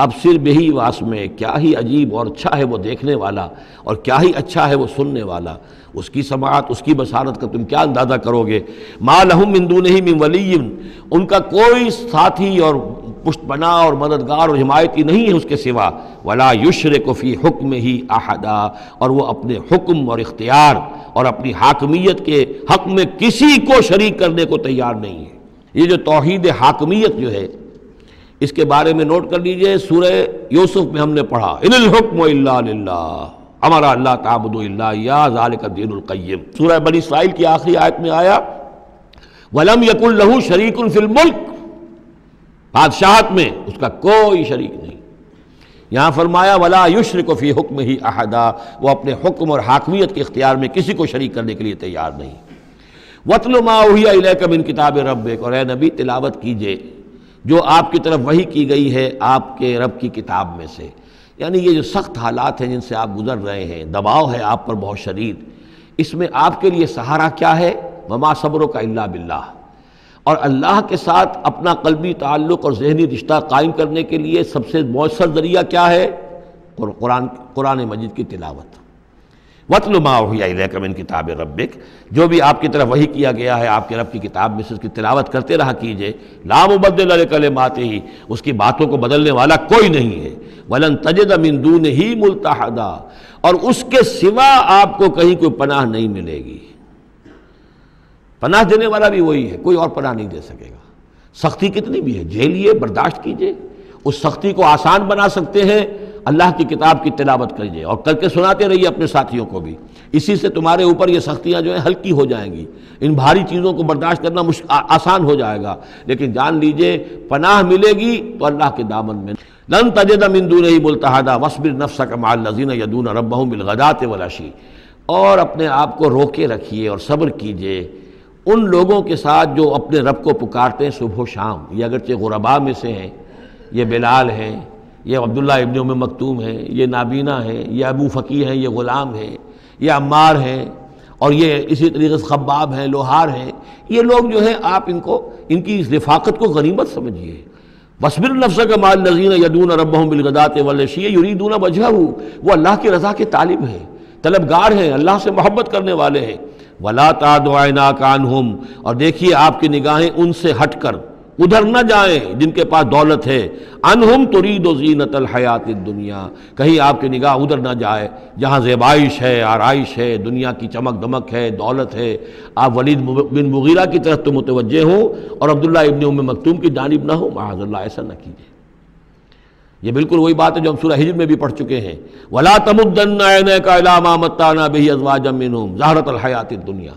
اب صرف بہی واسمع، کیا ہی عجیب اور اچھا ہے وہ دیکھنے والا، اور کیا ہی اچھا ہے وہ سننے والا، اس کی سماعت، اس کی بصارت کا تم کیا اندازہ کرو گے۔ ما لہم من دونہ من ولی، ان کا کوئی ساتھی اور پشت پناہ اور مددگار اور حمایتی نہیں ہے اس کے سوا۔ ولا یشرک فی حکمہ احدا، اور وہ اپنے حکم اور اختیار اور اپنی حاکمیت کے حق میں کسی کو شریک کرنے کو تیار نہیں ہے۔ یہ جو توحید حاکمیت جو ہے، اس کے بارے میں نوٹ کر لیجئے، سورہ یوسف میں ہم نے پڑھا ان الحکم الا للہ امر اللہ تعبدوا الا ایاہ ذلک الدین القیم۔ سورہ بنی اسرائیل کی آخری آیت میں آیا ولم یکن لہ شریک فی الملک، بادشاہت میں اس کا کوئی شریک نہیں۔ یہاں فرمایا ولا یشرک فی حکمہ احدا، وہ اپنے حکم اور حاکمیت کے اختیار میں کسی کو شریک کرنے کے لیے تیار نہیں۔ وَاتْلُ مَا أُوحِیَ إِلَیکَ مِن کتاب ربک، اور اے نبی تلاوت کیجئے جو آپ کی طرف وحی کی گئی ہے آپ کے رب کی کتاب میں سے، یعنی یہ جو سخت حالات ہیں جن سے آپ گزر رہے ہیں، دباؤ ہے آپ پر بہت شدید، اس میں آپ کے لیے سہارا کیا ہے؟ وَمَا صَبْرُكَ إِلَّا بِاللَّهِ، اور اللہ کے ساتھ اپنا قلبی تعلق اور ذہنی رشتہ قائم کرنے کے لیے سب سے مؤثر ذریعہ کیا ہے؟ قرآن مجید کی تلاوت۔ وَاتْلُ مَا أُوحِیَ إِلَیکَ مِن کتاب ربک، جو بھی آپ کی طرف وحی کیا گیا ہے آپ کے رب کی کتاب میں سے، اس کی تلاوت کرتے رہا کیجئے۔ لا مبدل لکلماتہ، اس کی باتوں کو بدلنے والا کوئی نہیں ہے۔ وَلَن تَجِدَ مِن دُونِہ مُلْتَحَدًا، اور اس کے سوا آپ کو کہیں کوئی پناہ نہیں ملے گی۔ پناہ دینے والا بھی وہی ہے، کوئی اور پناہ نہیں دے سکے گا۔ سختی کتنی بھی ہے جھیلیے، برداشت کیجئے، اس سختی کو آسان بنا سکتے ہیں اللہ کی کتاب کی تلاوت کریے اور کر کے سناتے رہیے اپنے ساتھیوں کو بھی، اسی سے تمہارے اوپر یہ سختیاں جو ہیں ہلکی ہو جائیں گی، ان بھاری چیزوں کو برداشت کرنا آسان ہو جائے گا۔ لیکن جان لیجئے پناہ ملے گی تو اللہ کے دامن میں۔ لن تجد من دونہ ملتحدا واصبر نفسک مع الذین یدعون ربہم بالغداۃ والعشی، اور اپنے آپ کو روکے رکھیے اور صبر کیجئے ان لوگوں کے ساتھ جو اپنے رب کو پکارتے ہیں صبح و شام۔ یہ اگرچہ غرباء میں سے ہیں، یہ بلال ہیں، یہ عبداللہ ابن ام مکتوم ہیں، یہ نابینا ہیں، یہ ابو فقی ہیں، یہ غلام ہیں، یہ عمار ہیں، اور یہ اسی طریقے سے خباب ہیں، لوہار ہیں، یہ لوگ جو ہیں آپ ان کی اس رفاقت کو غنیمت سمجھیے۔ وَاصْبِرْ نَفْسَكَ مَعَ الَّذِينَ يَدْعُونَ رَبَّهُم بِالْغَدَاةِ وَالْعَشِيِّ يُرِيدُونَ وَجْهَهُ، وہ اللہ کی رضا کے طالب ہیں، طلبگار ہیں، اللہ سے محبت کرنے والے ہیں۔ وَلَا تَعْدُ عَيْنَاكَ عَنْهُمْ، اور دیکھیے آپ کی نگاہیں ان سے ہٹ کر ادھر نہ جائیں جن کے پاس دولت ہے۔ انہم ترید زینت الحیات الدنیا، کہیں آپ کی نگاہ ادھر نہ جائے جہاں زیبائش ہے، آرائش ہے، دنیا کی چمک دمک ہے، دولت ہے، آپ ولید بن مغیرہ کی طرف تو متوجہ ہوں اور عبداللہ ابن ام مکتوم کی جانب نہ ہو، معاذ اللہ ایسا نہ کیجیے۔ یہ بالکل وہی بات ہے جو ہم سورہ ہجر میں بھی پڑھ چکے ہیں، وَلَا تَمُدَّنَّ عَيْنَيْكَ إِلَىٰ مَا مَتَّعْنَا بِهِ أَزْوَاجًا مِّنْهُمْ زَهْرَةَ الْحَيَاةِ الدُّنْيَا،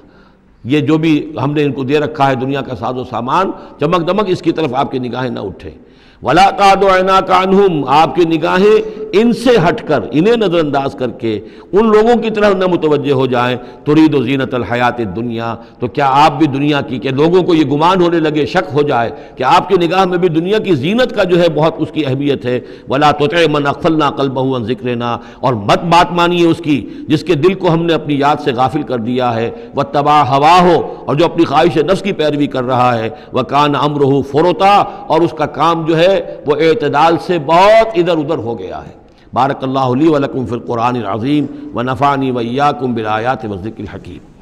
یہ جو بھی ہم نے ان کو دے رکھا ہے دنیا کا ساز و سامان، چمک دمک، اس کی طرف آپ کی نگاہیں نہ اٹھیں۔ وَلَا تَعْدُ عَيْنَاكَ عَنْهُمْ، آپ کی نگاہیں ان سے ہٹ کر، انہیں نظر انداز کر کے ان لوگوں کی طرف نہ متوجہ ہو جائیں، ترید و زینت الحیات الدنیا، تو کیا آپ بھی دنیا کی، کہ لوگوں کو یہ گمان ہونے لگے، شک ہو جائے کہ آپ کی نگاہ میں بھی دنیا کی زینت کا جو ہے بہت اس کی اہمیت ہے۔ وَلَا تُطِعْ مَنْ أَغْفَلْنَا قَلْبَهُ عَنْ ذِكْرِنَا، اور مت بات مانیے اس کی جس کے دل کو ہم نے اپنی یاد سے غافل کر دیا ہے، وَاتَّبَعَ هَوَاهُ، اور جو اپنی خواہش نفس کی پیروی کر رہا ہے، وَكَانَ أَمْرُهُ فُرُطًا، اور اس کا کام جو ہے وہ اعتدال سے بہت ادھر ادھر ہو گیا ہے۔ بارک اللہ لی ولکم فی القرآن العظیم ونفعنی وإیاکم بالآیات والذکر الحکیم۔